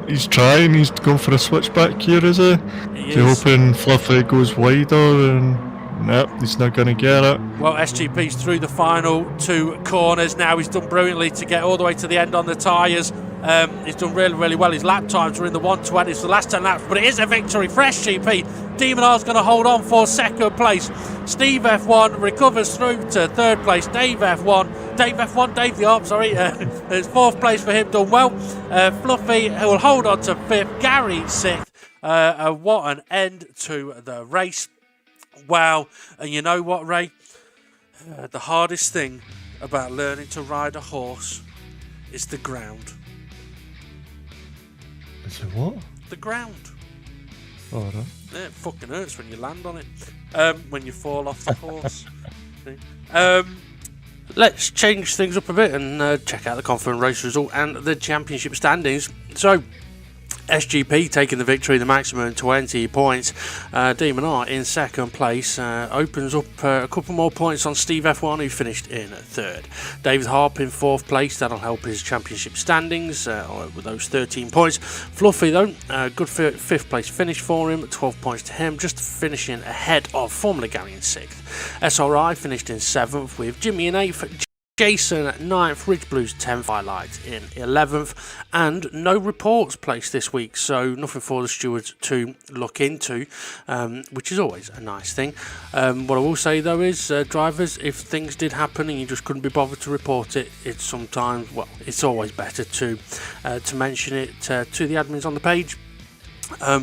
he's trying. He's going for a switchback here, is he? He's hoping Fluffy goes wider and. Nope, he's not going to get it. Well, SGP's through the final 2 corners now. He's done brilliantly to get all the way to the end on the tyres. He's done really, really well. His lap times were in the 120s for the last 10 laps, but it is a victory for SGP. Demon R's going to hold on for 2nd place. Steve F1 recovers through to 3rd place. Dave the ARP, sorry. It's 4th place for him, done well. Fluffy will hold on to 5th. Gary 6th. What an end to the race. Wow, and you know what, Ray? The hardest thing about learning to ride a horse is the ground. Is it what? The ground. Oh, right. Yeah, it fucking hurts when you land on it. When you fall off the horse. Let's change things up a bit and check out the confirmed race result and the championship standings. So, SGP taking the victory, the maximum 20 points. Demon Art in second place, opens up a couple more points on Steve F1, who finished in third. David Harp in fourth place, that'll help his championship standings with those 13 points. Fluffy though, good fifth place finish for him, 12 points to him, just finishing ahead of Formula Gary in sixth. SRI finished in seventh with Jimmy in eighth. Jason at 9th, Rich Blues 10th, Highlight in 11th, and no reports placed this week, so nothing for the stewards to look into, which is always a nice thing. What I will say though is, drivers, if things did happen and you just couldn't be bothered to report it, it's sometimes, well, it's always better to mention it to the admins on the page.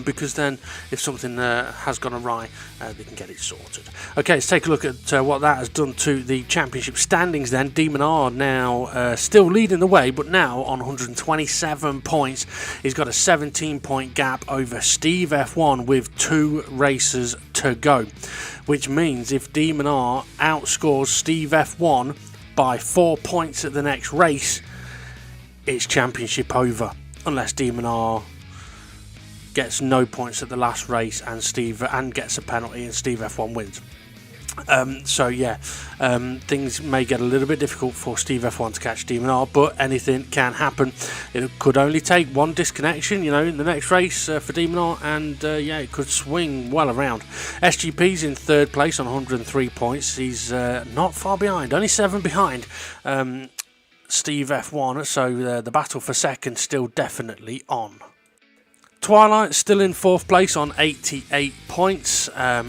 Because then if something has gone awry, they can get it sorted. Okay, let's take a look at what that has done to the championship standings then. Demon R now still leading the way, but now on 127 points. He's got a 17-point gap over Steve F1 with 2 races to go, which means if Demon R outscores Steve F1 by 4 points at the next race, it's championship over, unless Demon R gets no points at the last race and gets a penalty and Steve F1 wins. Things may get a little bit difficult for Steve F1 to catch Demon R, but anything can happen. It could only take one disconnection, in the next race for Demon R, and it could swing well around. SGP's in third place on 103 points. He's not far behind, only 7 behind Steve F1, so the battle for second still definitely on. Twilight still in fourth place on 88 points.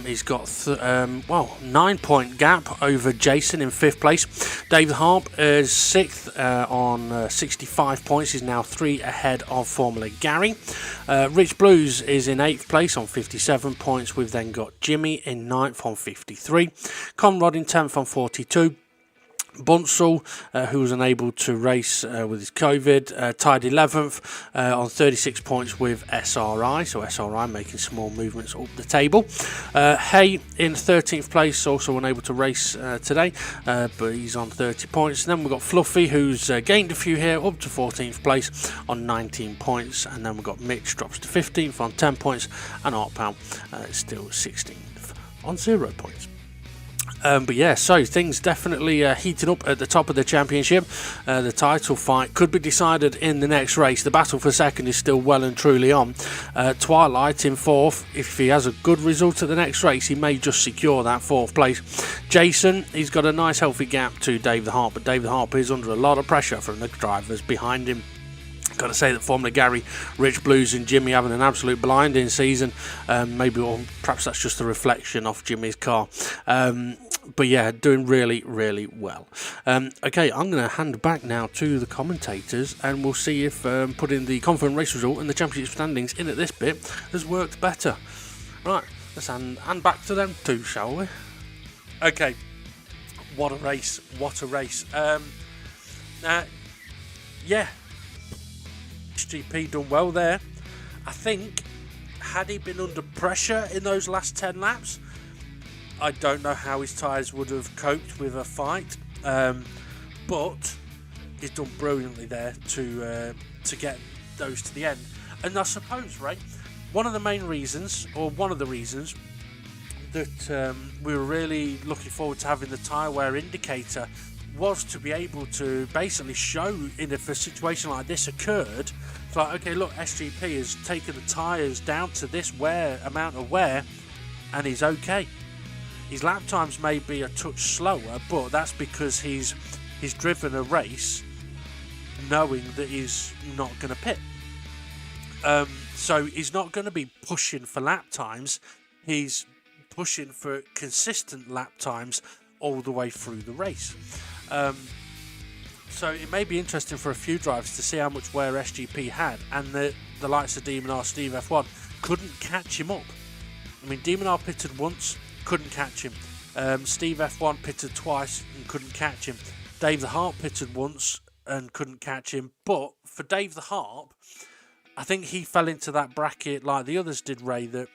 He's got 9-point gap over Jason in fifth place. David Harp is sixth on 65 points. He's now 3 ahead of Formula Gary. Rich Blues is in eighth place on 57 points. We've then got Jimmy in ninth on 53. Conrad in 10th on 42. Bunsell, who was unable to race with his COVID, tied 11th on 36 points with SRI, so SRI making small movements up the table. Hay in 13th place, also unable to race today, but he's on 30 points. And then we've got Fluffy, who's gained a few here, up to 14th place on 19 points. And then we've got Mitch, drops to 15th on 10 points, and Artpal is still 16th on 0 points. So things definitely heating up at the top of the championship. The title fight could be decided in the next race. The battle for second is still well and truly on. Twilight in fourth. If he has a good result at the next race, he may just secure that fourth place. Jason, he's got a nice healthy gap to David Harp, but David Harp is under a lot of pressure from the drivers behind him. Got to say that Formula Gary, Rich Blues and Jimmy having an absolute blinding season. Perhaps that's just a reflection off Jimmy's car. Doing really, really well. Okay, I'm going to hand back now to the commentators, and we'll see if putting the confirmed race result and the championship standings in at this bit has worked better. Right, let's hand back to them too, shall we? Okay, what a race, what a race. SGP done well there. I think, had he been under pressure in those last 10 laps, I don't know how his tyres would have coped with a fight, but he's done brilliantly there to get those to the end. And I suppose, right, one of the reasons that we were really looking forward to having the tyre wear indicator was to be able to basically show, if a situation like this occurred, it's like, okay, look, SGP has taken the tyres down to this amount of wear, and he's okay. His lap times may be a touch slower, but that's because he's driven a race knowing that he's not going to pit. So he's not going to be pushing for lap times. He's pushing for consistent lap times all the way through the race. So it may be interesting for a few drivers to see how much wear SGP had, and the likes of Demon R, Steve F1 couldn't catch him up. I mean, Demon R pitted once, couldn't catch him. Steve F1 pitted twice and couldn't catch him. Dave the Harp pitted once and couldn't catch him. But for Dave the Harp, I think he fell into that bracket like the others did, Ray, that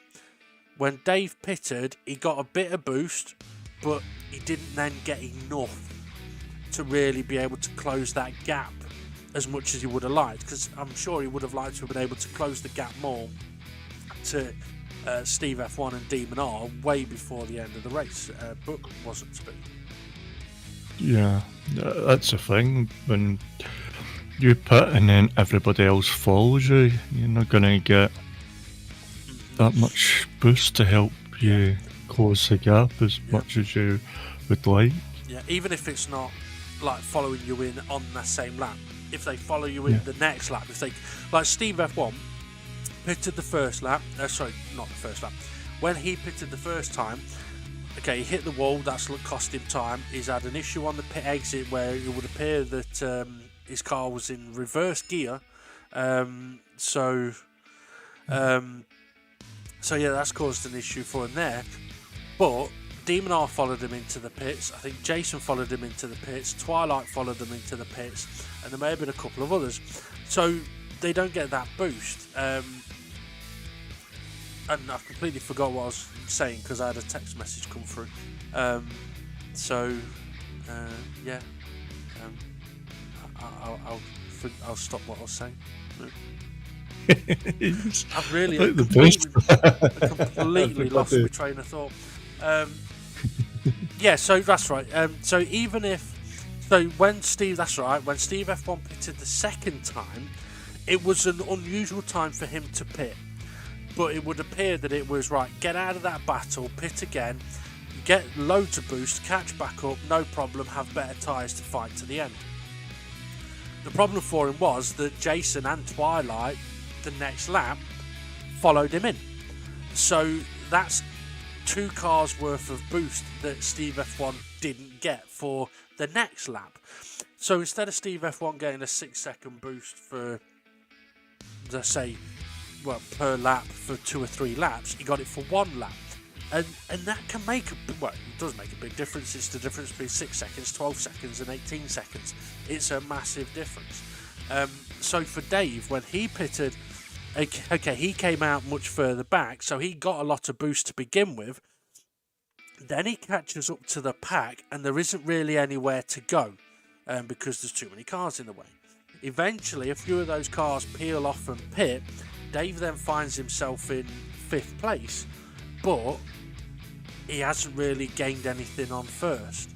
when Dave pitted, he got a bit of boost, but he didn't then get enough to really be able to close that gap as much as he would have liked, because I'm sure he would have liked to have been able to close the gap more to Steve F1 and Demon R way before the end of the race, but wasn't to be. Yeah, that's the thing. When you pit and then everybody else follows you, you're not going to get that much boost to help you close the gap as much as you would like. Yeah, even if it's not like following you in on the same lap. If they follow you in the next lap, if they, like Steve F1 pitted the first lap, sorry, not the first lap, when he pitted the first time, okay, he hit the wall, that's what cost him time. He's had an issue on the pit exit where it would appear that his car was in reverse gear, so yeah, that's caused an issue for him there. But Demon R followed him into the pits. I think Jason followed him into the pits. Twilight followed them into the pits, and there may have been a couple of others. So they don't get that boost. And I completely forgot what I was saying because I had a text message come through. I'll stop what I was saying. I've really completely lost my train of thought. Yeah, so that's right. So when Steve F1 pitted the second time, it was an unusual time for him to pit. But it would appear that it was right, get out of that battle, pit again, get loads of boost, catch back up, no problem, have better tyres to fight to the end. The problem for him was that Jason and Twilight, the next lap, followed him in. So that's 2 cars worth of boost that Steve F1 didn't get for the next lap. So instead of Steve F1 getting a 6-second boost for, let's say, per lap for 2 or 3 laps, he got it for 1 lap. And that can make it does make a big difference. It's the difference between 6 seconds, 12 seconds and 18 seconds. It's a massive difference. So for Dave, when he pitted, okay, he came out much further back, so he got a lot of boost to begin with. Then he catches up to the pack, and there isn't really anywhere to go because there's too many cars in the way. Eventually, a few of those cars peel off and pit. Dave then finds himself in 5th place, but he hasn't really gained anything on first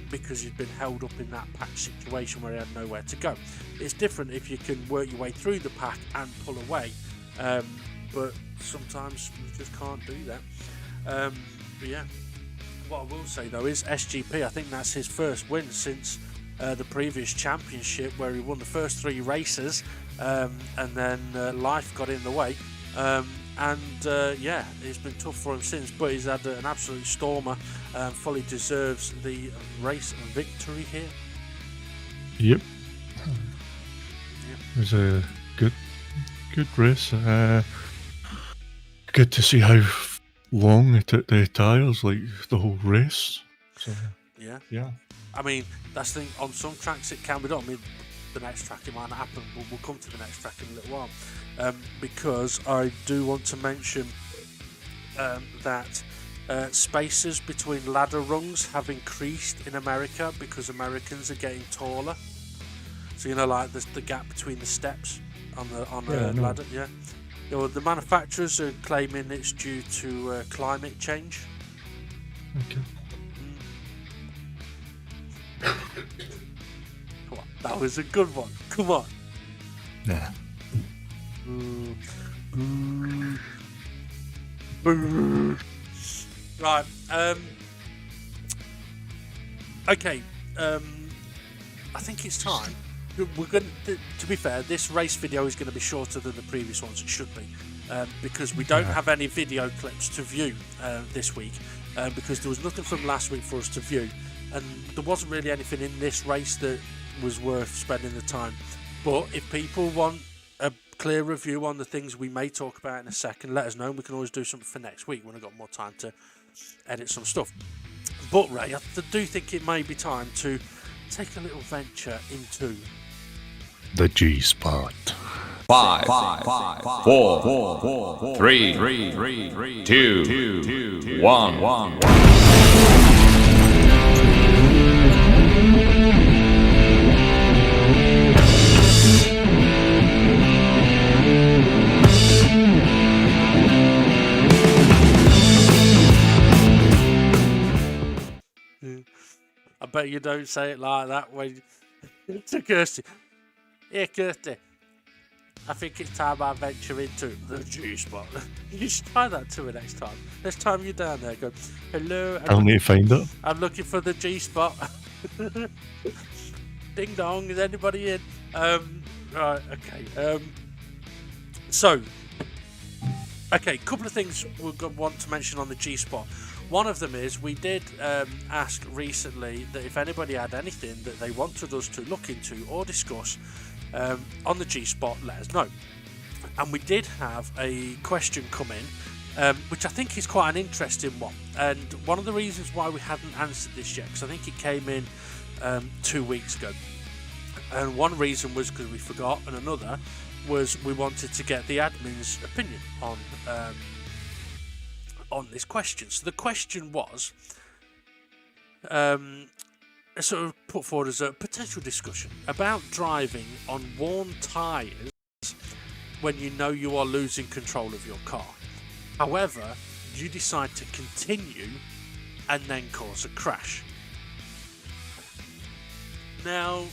because he's been held up in that pack situation where he had nowhere to go. It's different if you can work your way through the pack and pull away, but sometimes you just can't do that. But yeah, what I will say though is SGP, I think that's his first win since the previous championship where he won the first 3 races, and then life got in the way. It's been tough for him since, but he's had an absolute stormer and fully deserves the race victory here. Yep. It was a good race. Good to see how long they took the tyres, like the whole race. So, yeah. I mean, that's the thing. On some tracks it can be done. I mean, the next track it might not happen. We'll come to the next track in a little while, because I do want to mention that spaces between ladder rungs have increased in America because Americans are getting taller. So like the gap between the steps on the ladder. Yeah. The manufacturers are claiming it's due to climate change. Okay. Come on, that was a good one. Come on. Nah. Right. Okay. I think it's time. We're going to be fair, this race video is going to be shorter than the previous ones. It should be, because we don't have any video clips to view this week, because there was nothing from last week for us to view, and there wasn't really anything in this race that was worth spending the time. But if people want a clear review on the things we may talk about in a second, let us know, and we can always do something for next week when I've got more time to edit some stuff. But Ray, I do think it may be time to take a little venture into the G spot. 5, 4, 3, 2, 1. bet you don't say it like that when to Kirsty. Here, Kirsty. I think it's time I venture into the G-spot. You should try that to her next time. Next time you're down there, go, hello. I'll need to find it. I'm looking for the G-spot. Ding dong, is anybody in? Right, okay. Okay, couple of things we want to mention on the G-spot. One of them is we did ask recently that if anybody had anything that they wanted us to look into or discuss on the G-spot, let us know. And we did have a question come in, which I think is quite an interesting one. And one of the reasons why we hadn't answered this yet, because I think it came in 2 weeks ago. And one reason was because we forgot, and another was we wanted to get the admin's opinion on this question. So the question was sort of put forward as a potential discussion about driving on worn tyres when you know you are losing control of your car. However, you decide to continue and then cause a crash. Now,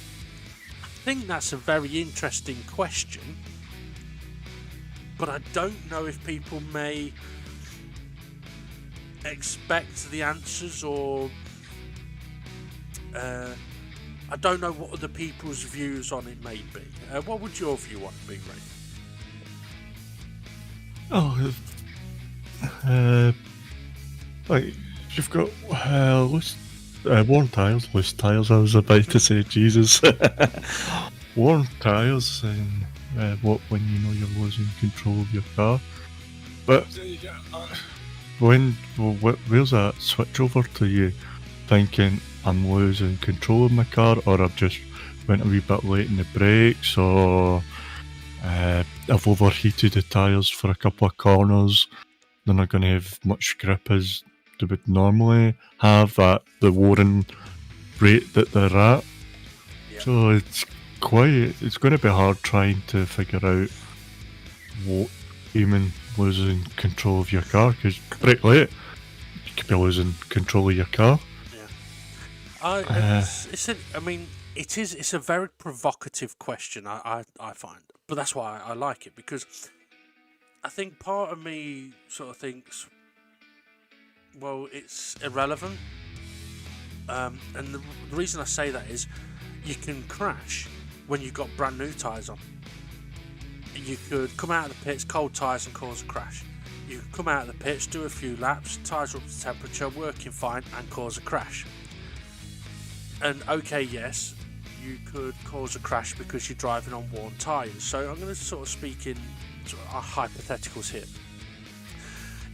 I think that's a very interesting question, but I don't know if people may expect the answers, or I don't know what other people's views on it may be. What would your view on it be, Ray? Like, you've got worn tyres, loose tyres, I was about to say, Jesus. Worn tyres, and when you know you're losing control of your car. But where's that switch over to you thinking I'm losing control of my car, or I've just went a wee bit late in the brakes, or I've overheated the tyres for a couple of corners, they're not going to have much grip as they would normally have at the worn rate that they're at. Yeah. So it's going to be hard trying to figure out what you mean losing control of your car, because brake late, you could be losing control of your car. Yeah. It's a very provocative question, I find, but that's why I like it, because I think part of me sort of thinks, well, it's irrelevant, and the reason I say that is you can crash when you've got brand new tyres on. You could come out of the pits, cold tyres, and cause a crash. You could come out of the pits, do a few laps, tyres are up to temperature, working fine, and cause a crash. And okay, yes, you could cause a crash because you're driving on worn tyres. So I'm going to sort of speak in sort of hypotheticals here.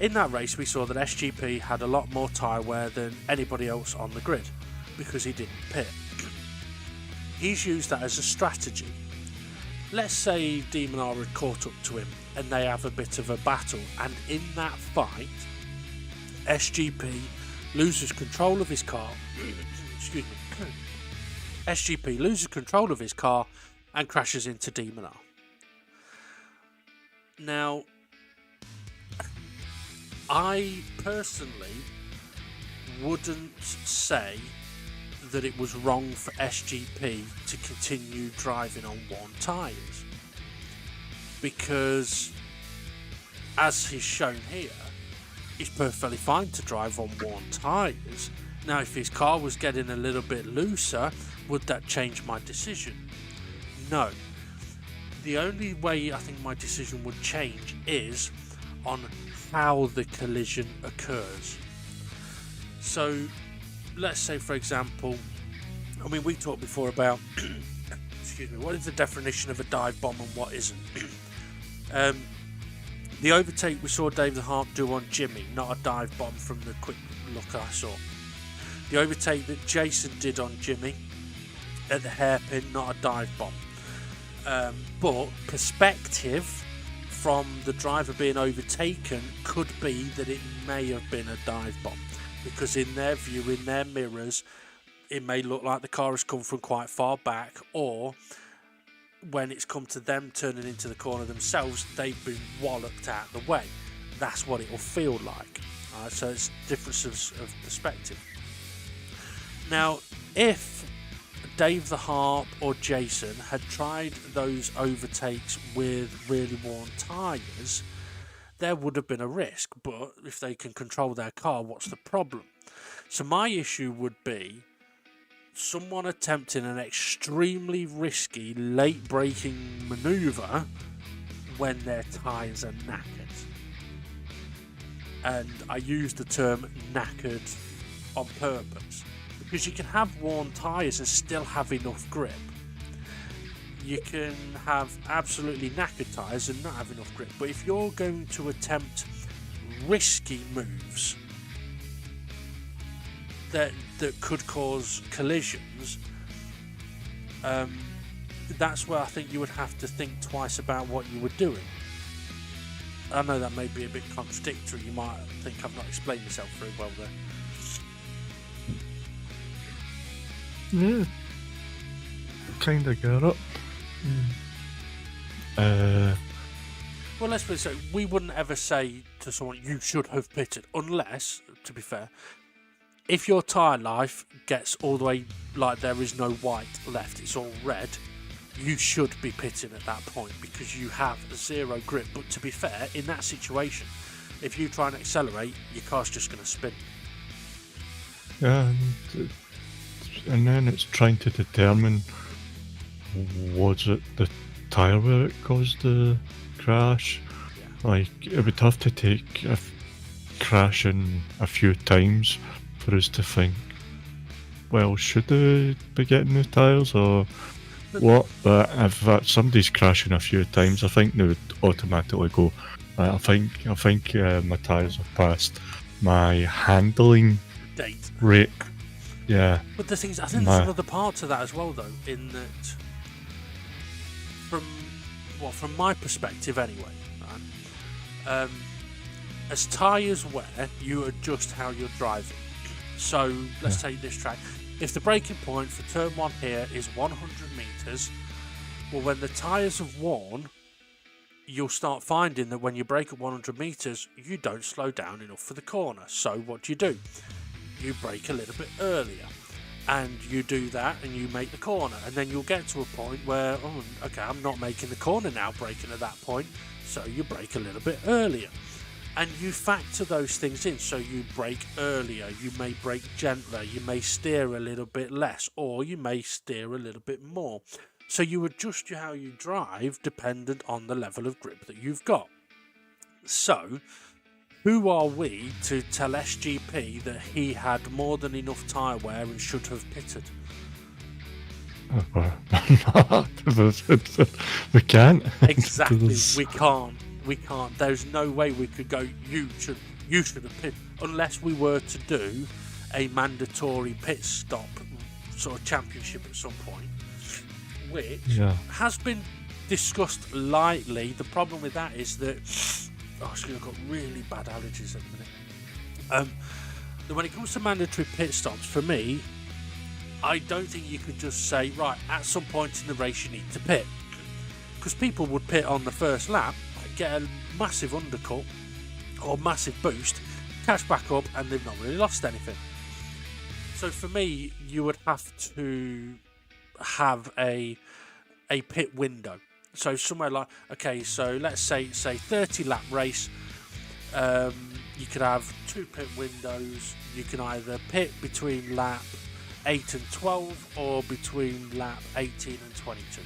In that race, we saw that SGP had a lot more tyre wear than anybody else on the grid because he didn't pit. He's used that as a strategy. Let's say Demonar had caught up to him and they have a bit of a battle, and in that fight, SGP loses control of his car. Excuse me. SGP loses control of his car and crashes into Demonar. Now, I personally wouldn't say that it was wrong for SGP to continue driving on worn tyres, because as he's shown here, he's perfectly fine to drive on worn tyres. Now, if his car was getting a little bit looser, would that change my decision? No. The only way I think my decision would change is on how the collision occurs. So, let's say, for example, I mean, we talked before about excuse me, what is the definition of a dive bomb and what isn't? The overtake we saw David Hart do on Jimmy, not a dive bomb from the quick look I saw. The overtake that Jason did on Jimmy at the hairpin, not a dive bomb. But perspective from the driver being overtaken could be that it may have been a dive bomb, because in their view, in their mirrors, it may look like the car has come from quite far back, or when it's come to them turning into the corner themselves, they've been walloped out of the way. That's what it will feel like. So it's differences of perspective. Now, if Dave the Harp or Jason had tried those overtakes with really worn tyres, there would have been a risk. But if they can control their car, what's the problem? So my issue would be someone attempting an extremely risky late braking manoeuvre when their tyres are knackered. And I use the term knackered on purpose, because you can have worn tyres and still have enough grip. You can have absolutely knackered tyres and not have enough grip. But if you're going to attempt risky moves that could cause collisions, that's where I think you would have to think twice about what you were doing. I know that may be a bit contradictory. You might think I've not explained myself very well there. Yeah, kind of get it. Well, let's put it so, we wouldn't ever say to someone, you should have pitted, unless, to be fair, if your tyre life gets all the way, like there is no white left, it's all red, you should be pitting at that point because you have zero grip. But to be fair, in that situation, if you try and accelerate, your car's just going to spin. Yeah, and then it's trying to determine, was it the tyre where it caused the crash? Yeah. Like, it would have to take crashing a few times for us to think, well, should they be getting new tyres or what? But if somebody's crashing a few times, I think they would automatically go, I think my tyres have passed my handling Date. rate. Yeah. But the thing is, I think there's another part to that as well, though, in that, from my perspective anyway, right, as tyres wear, you adjust how you're driving. So let's take this track. If the braking point for turn 1 here is 100 metres, well, when the tyres have worn, you'll start finding that when you brake at 100 metres, you don't slow down enough for the corner. So what do? You brake a little bit earlier, and you do that and you make the corner, and then you'll get to a point where, oh, okay, I'm not making the corner now, braking at that point, so you brake a little bit earlier. And you factor those things in, so you brake earlier, you may brake gentler, you may steer a little bit less, or you may steer a little bit more. So you adjust how you drive dependent on the level of grip that you've got. So, who are we to tell SGP that he had more than enough tyre wear and should have pitted? We can't. Exactly, we can't. We can't. There's no way we could go, you should have pit, unless we were to do a mandatory pit stop sort of championship at some point, which has been discussed lightly. The problem with that is that I've got really bad allergies at the minute. When it comes to mandatory pit stops, for me, I don't think you could just say, right, at some point in the race you need to pit, because people would pit on the first lap, get a massive undercut or massive boost, catch back up, and they've not really lost anything. So for me, you would have to have a pit window. So somewhere like, okay, so let's say 30 lap race, you could have 2 pit windows. You can either pit between lap 8 and 12 or between lap 18 and 22.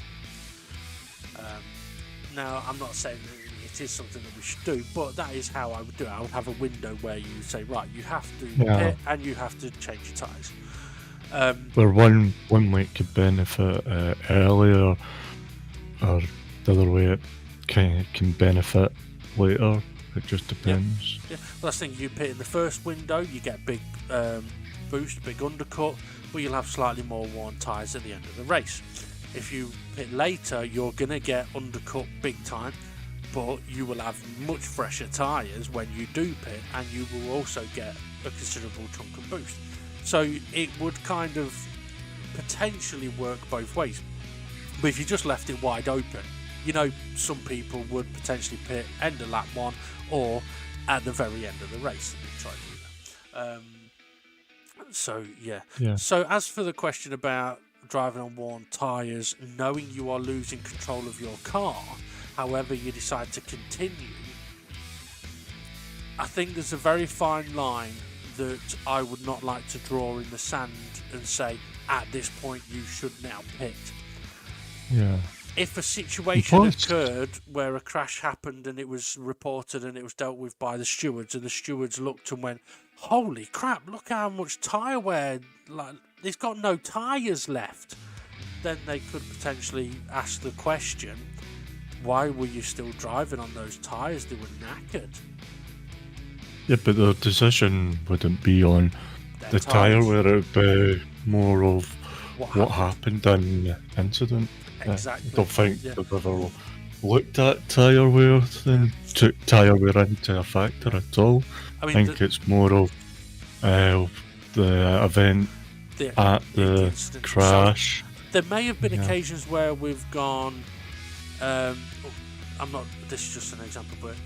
Now, I'm not saying that it is something that we should do, but that is how I would do it. I would have a window where you say, right, you have to pit and you have to change your tyres. Where one weight could benefit earlier, or the other way it can benefit later. It just depends. Yeah. Well, that's the thing. You pit in the first window, you get big boost, big undercut, but you'll have slightly more worn tyres at the end of the race. If you pit later, you're going to get undercut big time, but you will have much fresher tyres when you do pit, and you will also get a considerable chunk of boost. So it would kind of potentially work both ways. But if you just left it wide open, you know, some people would potentially pit end of lap 1 or at the very end of the race. Try to do that. So, yeah. Yeah. So, as for the question about driving on worn tyres, knowing you are losing control of your car, however you decide to continue, I think there's a very fine line that I would not like to draw in the sand and say, at this point you should now pit. Yeah. If a situation occurred where a crash happened and it was reported and it was dealt with by the stewards, and the stewards looked and went, holy crap, look how much tyre wear, like, he's got no tyres left, then they could potentially ask the question, why were you still driving on those tyres? They were knackered. Yeah, but the decision wouldn't be on the tyre wear, it would be more of what happened in the incident. Exactly. I don't think they've ever looked at tyre wear and took tyre wear into a factor at all. I think it's more of the event at the crash. So there may have been occasions where we've gone, this is just an example, but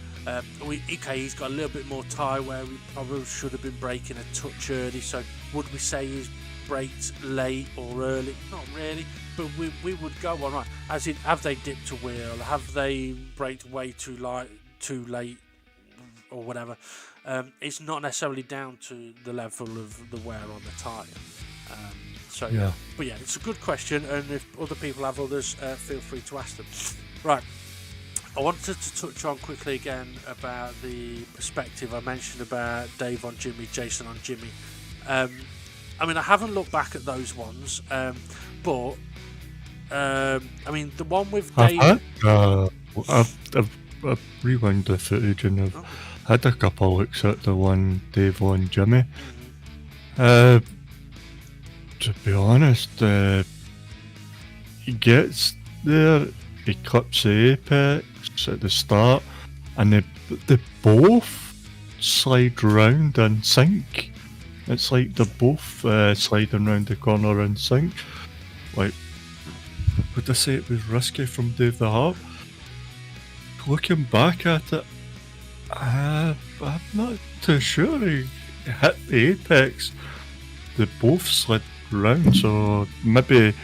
he's got a little bit more tyre wear, we probably should have been braking a touch early, so would we say he's braked late or early? Not really, but we would go on, right, as in, have they dipped a wheel, have they braked way too late or whatever. It's not necessarily down to the level of the wear on the tyre. But yeah, it's a good question, and if other people have others, feel free to ask them. Right, I wanted to touch on quickly again about the perspective I mentioned about Dave on Jimmy, Jason on Jimmy. I haven't looked back at those ones, but the one with Dave... I've rewound the footage and I've had a couple looks at the one Dave on Jimmy. To be honest, he gets there, he clips the apex at the start, and they both slide round and sink. It's like they're both sliding round the corner and sink. Like, would I say it was risky from Dave the Harp? Looking back at it, I'm not too sure. He hit the apex. They both slid round, so maybe,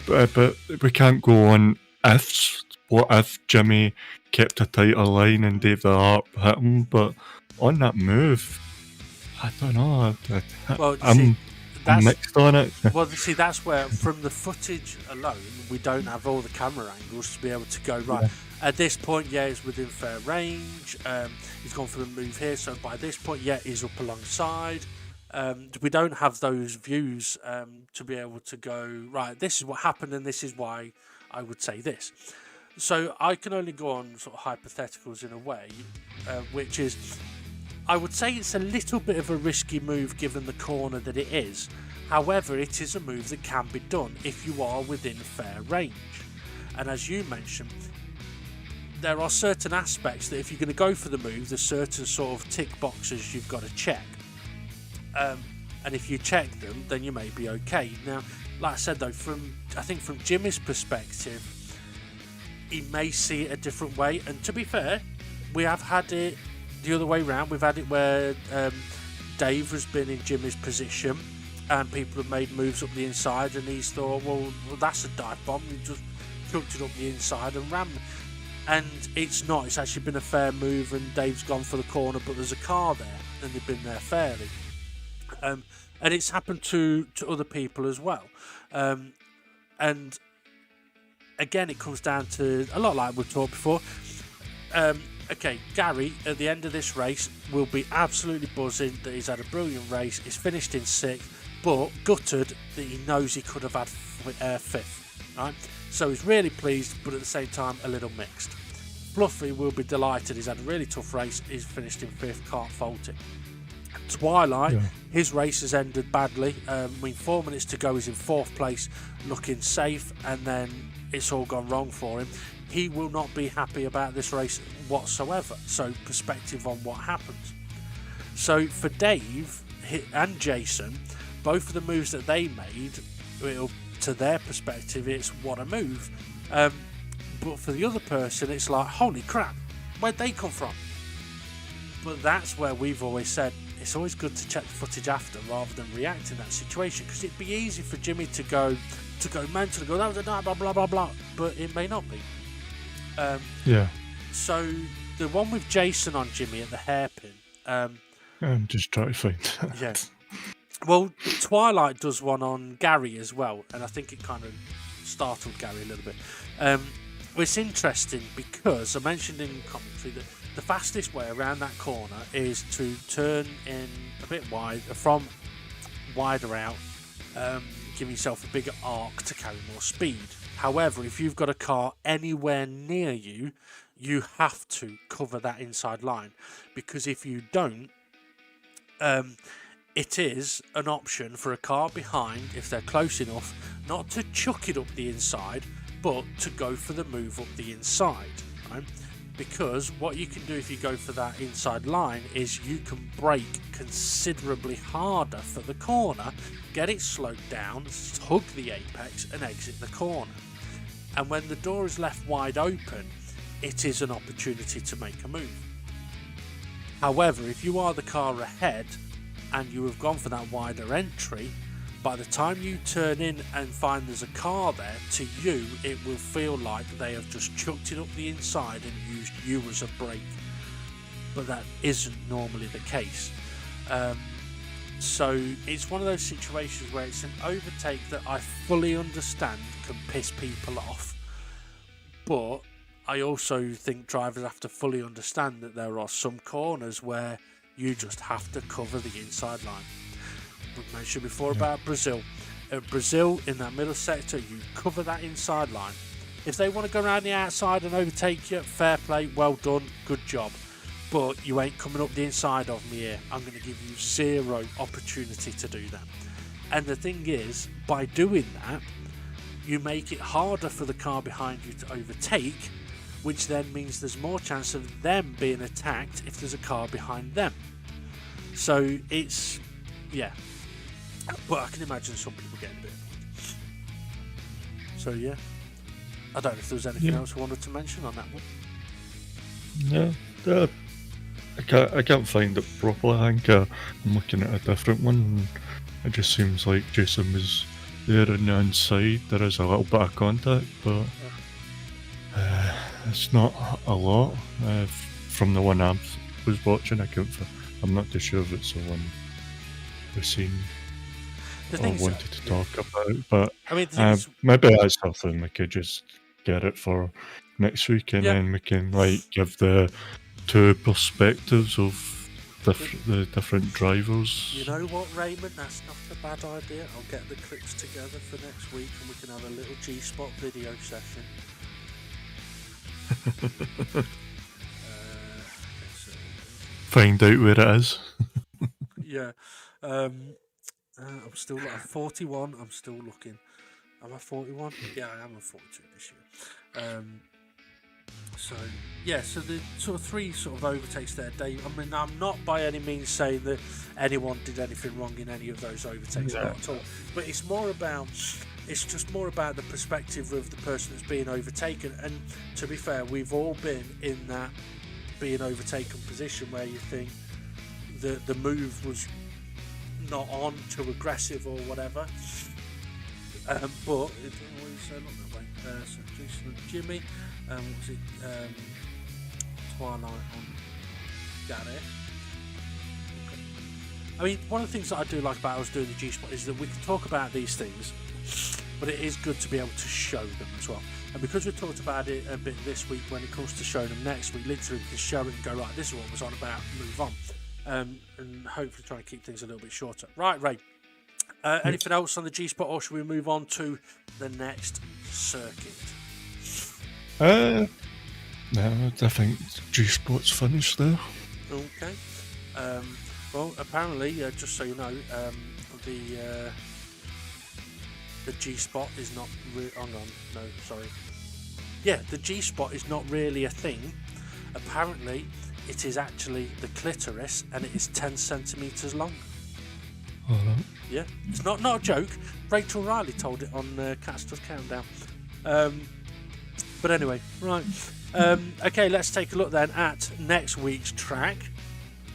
but we can't go on ifs. What if Jimmy kept a tighter line and Dave the Harp hit him? But on that move, I don't know. I'm mixed on it. Well, see, that's where, from the footage alone, we don't have all the camera angles to be able to go, right, at this point, he's within fair range, he's gone for the move here, so by this point, he's up alongside. We don't have those views to be able to go, right, this is what happened and this is why I would say this. So I can only go on sort of hypotheticals in a way, which is, I would say it's a little bit of a risky move given the corner that it is. However, it is a move that can be done if you are within fair range. And as you mentioned, there are certain aspects that if you're going to go for the move, there's certain sort of tick boxes you've got to check. And if you check them, then you may be okay. Now, like I said though, from Jimmy's perspective, he may see it a different way. And to be fair, we have had it the other way round. We've had it where Dave has been in Jimmy's position and people have made moves up the inside and he's thought, well that's a dive bomb, he just chucked it up the inside and ran. And it's not, it's actually been a fair move and Dave's gone for the corner, but there's a car there and they've been there fairly. And it's happened to other people as well. And again, it comes down to a lot like we've talked before. Okay, Gary, at the end of this race, will be absolutely buzzing that he's had a brilliant race. He's finished in 6th, but gutted that he knows he could have had 5th. Right? So he's really pleased, but at the same time, a little mixed. Fluffy will be delighted. He's had a really tough race. He's finished in 5th, can't fault it. Twilight, his race has ended badly. 4 minutes to go, he's in 4th place, looking safe, and then it's all gone wrong for him. He will not be happy about this race whatsoever. So, perspective on what happens. So, for Dave and Jason, both of the moves that they made, to their perspective, it's what a move. But for the other person, it's like, holy crap, where'd they come from? But that's where we've always said, it's always good to check the footage after rather than react in that situation, because it'd be easy for Jimmy to go mental, go, that was a night, blah blah blah blah, but it may not be. Yeah. So the one with Jason on Jimmy at the hairpin. I'm just trying to find. Yeah. Well, Twilight does one on Gary as well, and I think it kind of startled Gary a little bit. Well, it's interesting because I mentioned in commentary that the fastest way around that corner is to turn in a bit wide, from wider out, give yourself a bigger arc to carry more speed. However, if you've got a car anywhere near you, you have to cover that inside line, because if you don't, it is an option for a car behind, if they're close enough, not to chuck it up the inside, but to go for the move up the inside, right? Because what you can do if you go for that inside line is you can brake considerably harder for the corner, get it slowed down, hug the apex and exit the corner. And when the door is left wide open, it is an opportunity to make a move. However, if you are the car ahead and you have gone for that wider entry, by the time you turn in and find there's a car there, to you it will feel like they have just chucked it up the inside and used you as a brake. But that isn't normally the case. So it's one of those situations where it's an overtake that I fully understand can piss people off. But I also think drivers have to fully understand that there are some corners where you just have to cover the inside line. We mentioned before about Brazil. At Brazil, in that middle sector, you cover that inside line. If they want to go around the outside and overtake you, fair play, well done, good job. But you ain't coming up the inside of me here. I'm going to give you zero opportunity to do that. And the thing is, by doing that, you make it harder for the car behind you to overtake, which then means there's more chance of them being attacked if there's a car behind them. So it's, yeah. But I can imagine some people getting a bit annoyed. So yeah. I don't know if there was anything else I wanted to mention on that one. No, I can't find it properly. I think I'm looking at a different one. It just seems like Jason was there on the inside. There is a little bit of contact, but it's not a lot. From the one I was watching, I'm not too sure if it's the one we've seen or wanted to talk about, but I mean, maybe that's something we could just get it for next week, and then we can give the two perspectives of the different drivers. You know what, Raymond? That's not a bad idea. I'll get the clips together for next week, and we can have a little G-Spot video session. Find out where it is. Yeah. I'm still at 41. I'm still looking. Am I 41? Yeah, I am. 42 this year. So the sort of three sort of overtakes there, Dave. I mean, I'm not by any means saying that anyone did anything wrong in any of those overtakes at all. But it's just more about the perspective of the person that's being overtaken. And to be fair, we've all been in that being overtaken position where you think the move was not on, too aggressive or whatever. But it didn't always look that way. So Jason and Jimmy, was it Twilight on Gary? Okay. I mean, one of the things that I do like about us doing the G-Spot is that we can talk about these things, but it is good to be able to show them as well. And because we talked about it a bit this week, when it comes to showing them next week, literally we can show it and go, right, this is what was on about, move on. And hopefully try and keep things a little bit shorter. Right, Ray. Anything else on the G-Spot, or should we move on to the next circuit? No, I think G-Spot's finished there. Okay. Well, apparently, just so you know, the G-Spot is not... the G-Spot is not really a thing. Apparently, it is actually the clitoris, and it is 10 centimetres long. Oh, no. Yeah, it's not a joke. Rachel Riley told it on Cat's Dust Countdown. But anyway, right. Okay, let's take a look then at next week's track.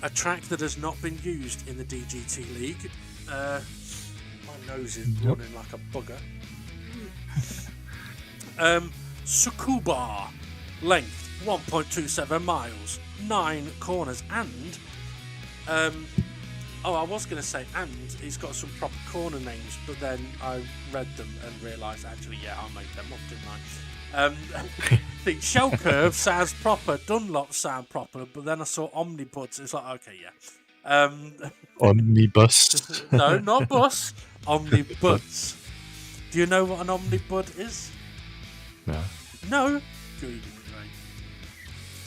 a track that has not been used in the DGT League. My nose is running like a bugger. Tsukuba, length 1.27 miles, 9 corners, and I was going to say, and it's got some proper corner names, but then I read them and realised actually, yeah, I made them up, didn't I? The shell curve sounds proper, Dunlop sound proper, but then I saw Omnibuds. It's like, okay, yeah. Omnibus. No, not bus. Omnibuds. Do you know what an Omnibud is? No. No? Google it, right?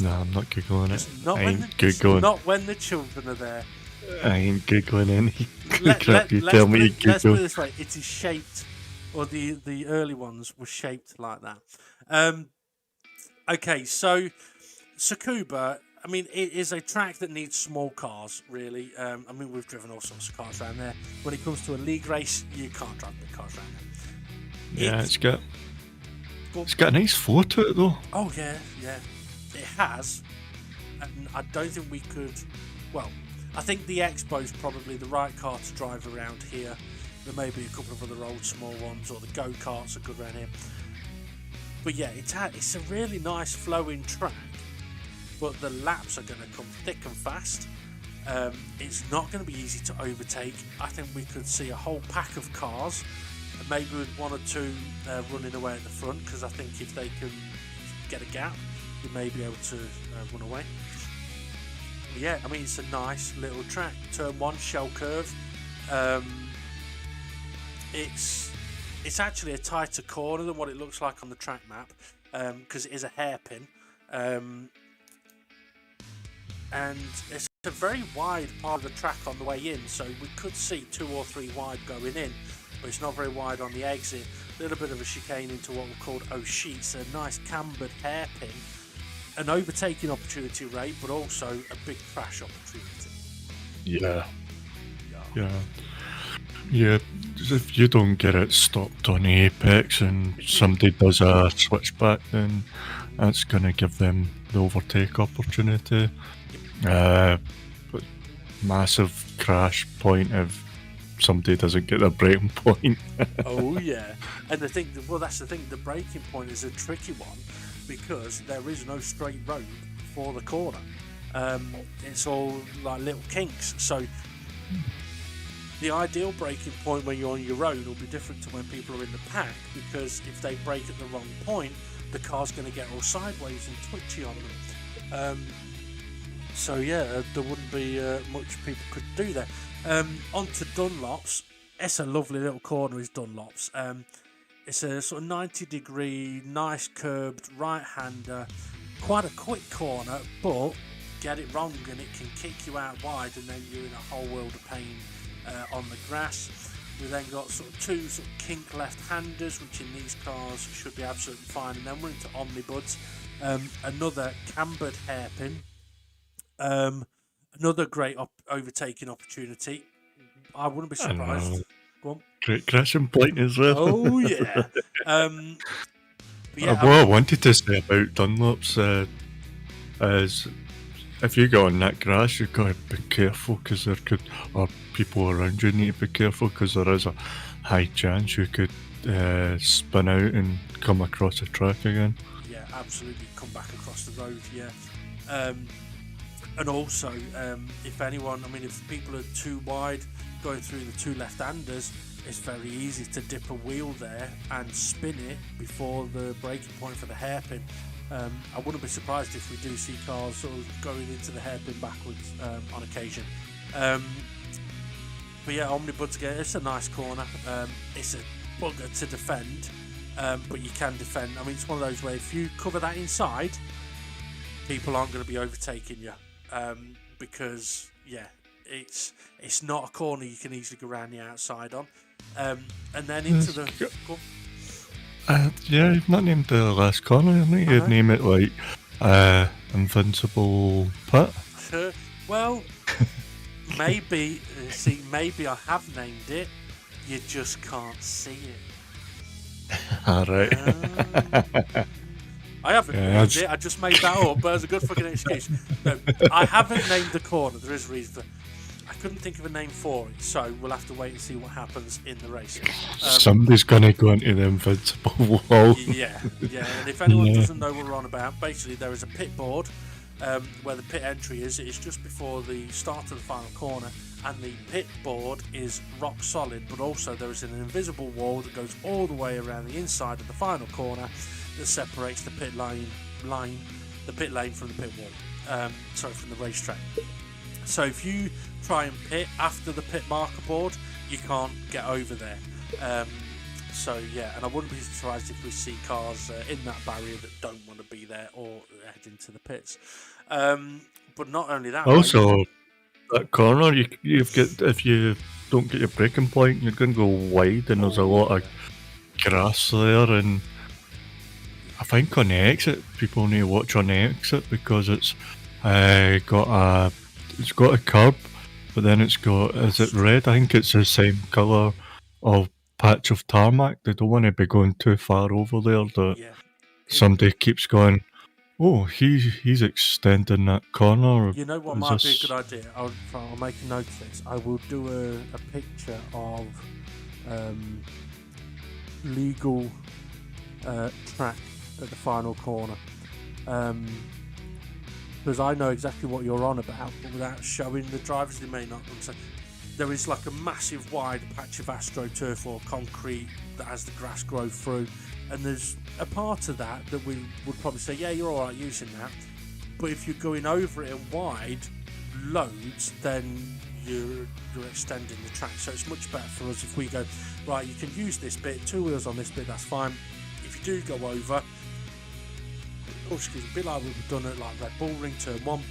No, I'm not Googling it. I ain't It's Googling. not when the children are there. I ain't Googling any crap you let's tell me put you it, let's put it Google. this way. It is shaped, or the early ones were shaped like that. Okay, so Tsukuba, I mean, it is a track that needs small cars, really. I mean, we've driven all sorts of cars around there. When it comes to a league race, you can't drive big cars around there. Yeah, it's got a nice flow to it though. Oh, yeah, it has. And I don't think we could. Well, I think the Expo's probably the right car to drive around here. There may be a couple of other old small ones, or the go-karts are good around here. But yeah, it's a really nice flowing track, but the laps are going to come thick and fast. It's not going to be easy to overtake. I think we could see a whole pack of cars, maybe with one or two running away at the front, because I think if they can get a gap, they may be able to run away. But yeah, I mean, it's a nice little track. Turn 1, shell curve. It's actually a tighter corner than what it looks like on the track map, because it is a hairpin. And it's a very wide part of the track on the way in, so we could see 2 or 3 wide going in, but it's not very wide on the exit. A little bit of a chicane into what we're called O-sheets, a nice cambered hairpin, an overtaking opportunity, Ray, but also a big crash opportunity. Yeah, if you don't get it stopped on the apex and somebody does a switchback, then that's going to give them the overtake opportunity. But massive crash point if somebody doesn't get their braking point. Oh yeah, and that's the thing. The braking point is a tricky one because there is no straight road for the corner. It's all like little kinks. So the ideal braking point when you're on your own will be different to when people are in the pack, because if they brake at the wrong point, the car's going to get all sideways and twitchy on them. So yeah, there wouldn't be much people could do there. On to Dunlops. It's a lovely little corner, is Dunlops. It's a sort of 90-degree, nice curved right-hander, quite a quick corner, but get it wrong and it can kick you out wide, and then you're in a whole world of pain on the grass. We then got sort of 2 sort of kink left-handers, which in these cars should be absolutely fine, and then we're into Omnibuds. Another cambered hairpin. Another great overtaking opportunity. I wouldn't be surprised. Go on. Great crashing point as well. Oh yeah. But yeah, what I wanted to say about Dunlops is if you go on that grass, you've got to be careful, because or people around you need to be careful, because there is a high chance you could spin out and come across the track again. Yeah, absolutely. Come back across the road. Yeah. And also, if anyone, I mean, if people are too wide going through the 2 left-handers, it's very easy to dip a wheel there and spin it before the braking point for the hairpin. I wouldn't be surprised if we do see cars sort of going into the hairpin backwards on occasion. But yeah, Omnibuds again, it's a nice corner. It's a bugger to defend, but you can defend. I mean, it's one of those where if you cover that inside, people aren't going to be overtaking you. Because yeah, it's not a corner you can easily go around the outside on. And then into the yeah, you've not named the last corner. I think you'd name it like Invincible Pit. Well, maybe maybe I have named it. You just can't see it. Alright. I haven't Yeah, named it. I just made that up, but as a good fucking excuse. No, I haven't named the corner. There is a reason. I couldn't think of a name for it, so we'll have to wait and see what happens in the race. Somebody's gonna go into the invincible wall. Yeah. And if anyone doesn't know what we're on about, basically there is a pit board where the pit entry is. It is just before the start of the final corner, and the pit board is rock solid. But also there is an invisible wall that goes all the way around the inside of the final corner that separates the pit lane from the pit wall. From the racetrack. So if you try and pit after the pit marker board, you can't get over there. And I wouldn't be surprised if we see cars in that barrier that don't want to be there or head into the pits. But not only that. Also, that corner, you've got, if you don't get your braking point, you're going to go wide, and there's a lot of grass there. And I think on the exit, people need to watch on the exit because it's got a curb, but then it's got, is it red? I think it's the same colour of patch of tarmac. They don't want to be going too far over there that somebody keeps going, oh, he's extending that corner. You know what might be a good idea? I'll make a note of this. I will do a picture of legal track at the final corner. Because I know exactly what you're on about, but without showing the drivers, they may not understand. There is like a massive wide patch of AstroTurf or concrete that has the grass grow through, and there's a part of that we would probably say, yeah, you're alright using that, but if you're going over it and wide loads, then you're extending the track. So it's much better for us if we go, right, you can use this bit, two wheels on this bit, that's fine. If you do go over, a bit like we've done at like Red Bull Ring Turn 1,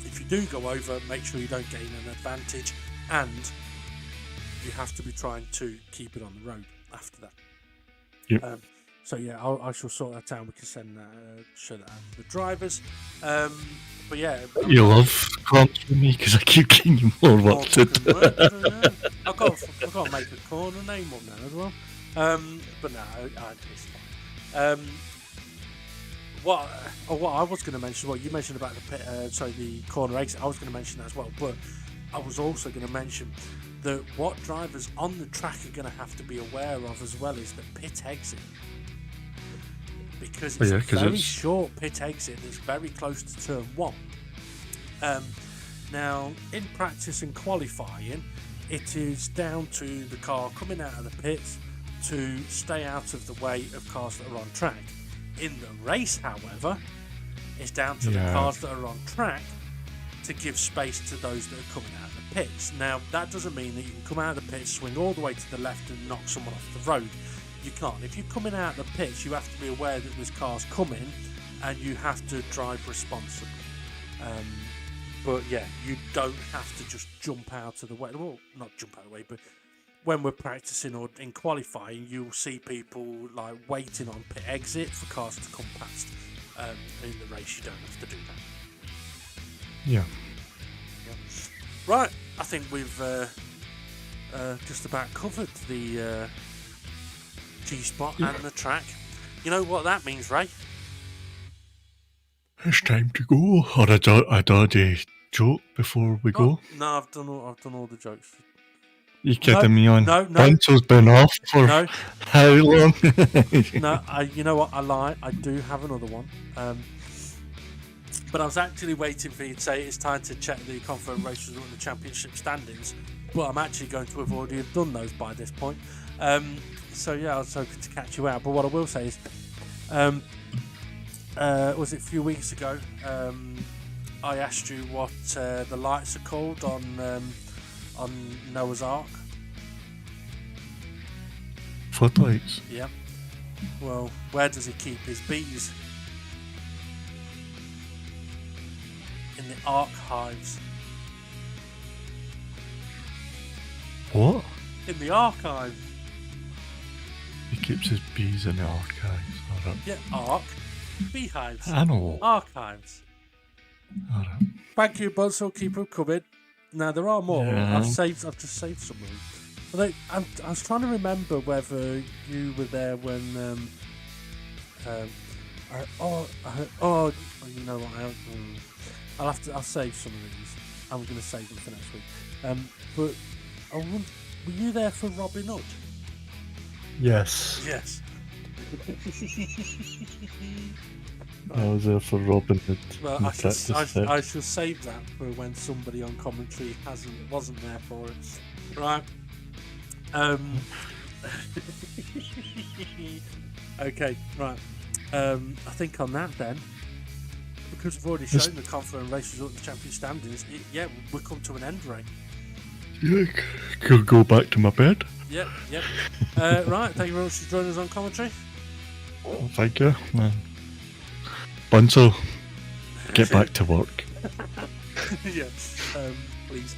if you do go over, make sure you don't gain an advantage, and you have to be trying to keep it on the road after that. Yep. I shall sort that out. We can send that, show that out to the drivers. But yeah, you love comps for me because I keep getting you more work to do. I've got to make a corner name up now as well. But no, it's fine. What I was going to mention, what you mentioned about the corner exit, I was going to mention that as well. But I was also going to mention that what drivers on the track are going to have to be aware of as well is the pit exit. Because it's a very short pit exit that's very close to turn 1. Now, in practice and qualifying, it is down to the car coming out of the pits to stay out of the way of cars that are on track. In the race, however, it's down to the cars that are on track to give space to those that are coming out of the pits. Now, that doesn't mean that you can come out of the pits, swing all the way to the left and knock someone off the road. You can't. If you're coming out of the pits, you have to be aware that there's cars coming and you have to drive responsibly. But yeah, you don't have to just jump out of the way. Well, not jump out of the way, but when we're practicing or in qualifying, you'll see people like waiting on pit exit for cars to come past. In the race, you don't have to do that. Yeah. Right, I think we've just about covered the G-spot and the track. You know what that means, Ray? It's time to go. Or I did a joke before we go. No, I've done all the jokes. You kidding me on? No. Pencil's been off for how long? No, you know what? I lie. I do have another one. But I was actually waiting for you to say it's time to check the confirmed race result and the championship standings. But I'm actually going to have already done those by this point. So yeah, I was hoping to catch you out. But what I will say is, was it a few weeks ago? I asked you what the lights are called on Noah's Ark. Floodlights. Yeah. Well, where does he keep his bees? In the archives. What? In the archives. He keeps his bees in the archives. Alright. Yeah, ark. Beehives. I know. Archives. Alright. Thank you, Buzz. I'll keep them coming. Now there are more. Yeah. I've just saved some of them. But I was trying to remember whether you were there when You know what? I'll save some of these. I'm going to save them for next week. But were you there for Robin Hood? Yes. Yes. I was there for Robin Hood. Well, I shall save that for when somebody on commentary wasn't there for it. Right. Okay. Right. I think on that then, because we've already shown the confident race result and the champion standings, we'll come to an end, Ray. Yeah, could go back to my bed. Yep. Right. Thank you very much for joining us on commentary. Thank you. Bunzo, get back to work. Yeah, please.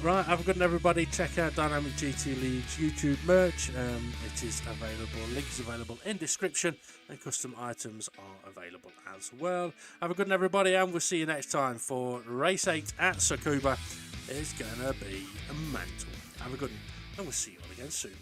Right, have a good one, everybody. Check out Dynamic GT League's YouTube merch. It is available. Link is available in description, and custom items are available as well. Have a good one, everybody, and we'll see you next time for Race 8 at Tsukuba. It's gonna be mental. Have a good one, and we'll see you all again soon.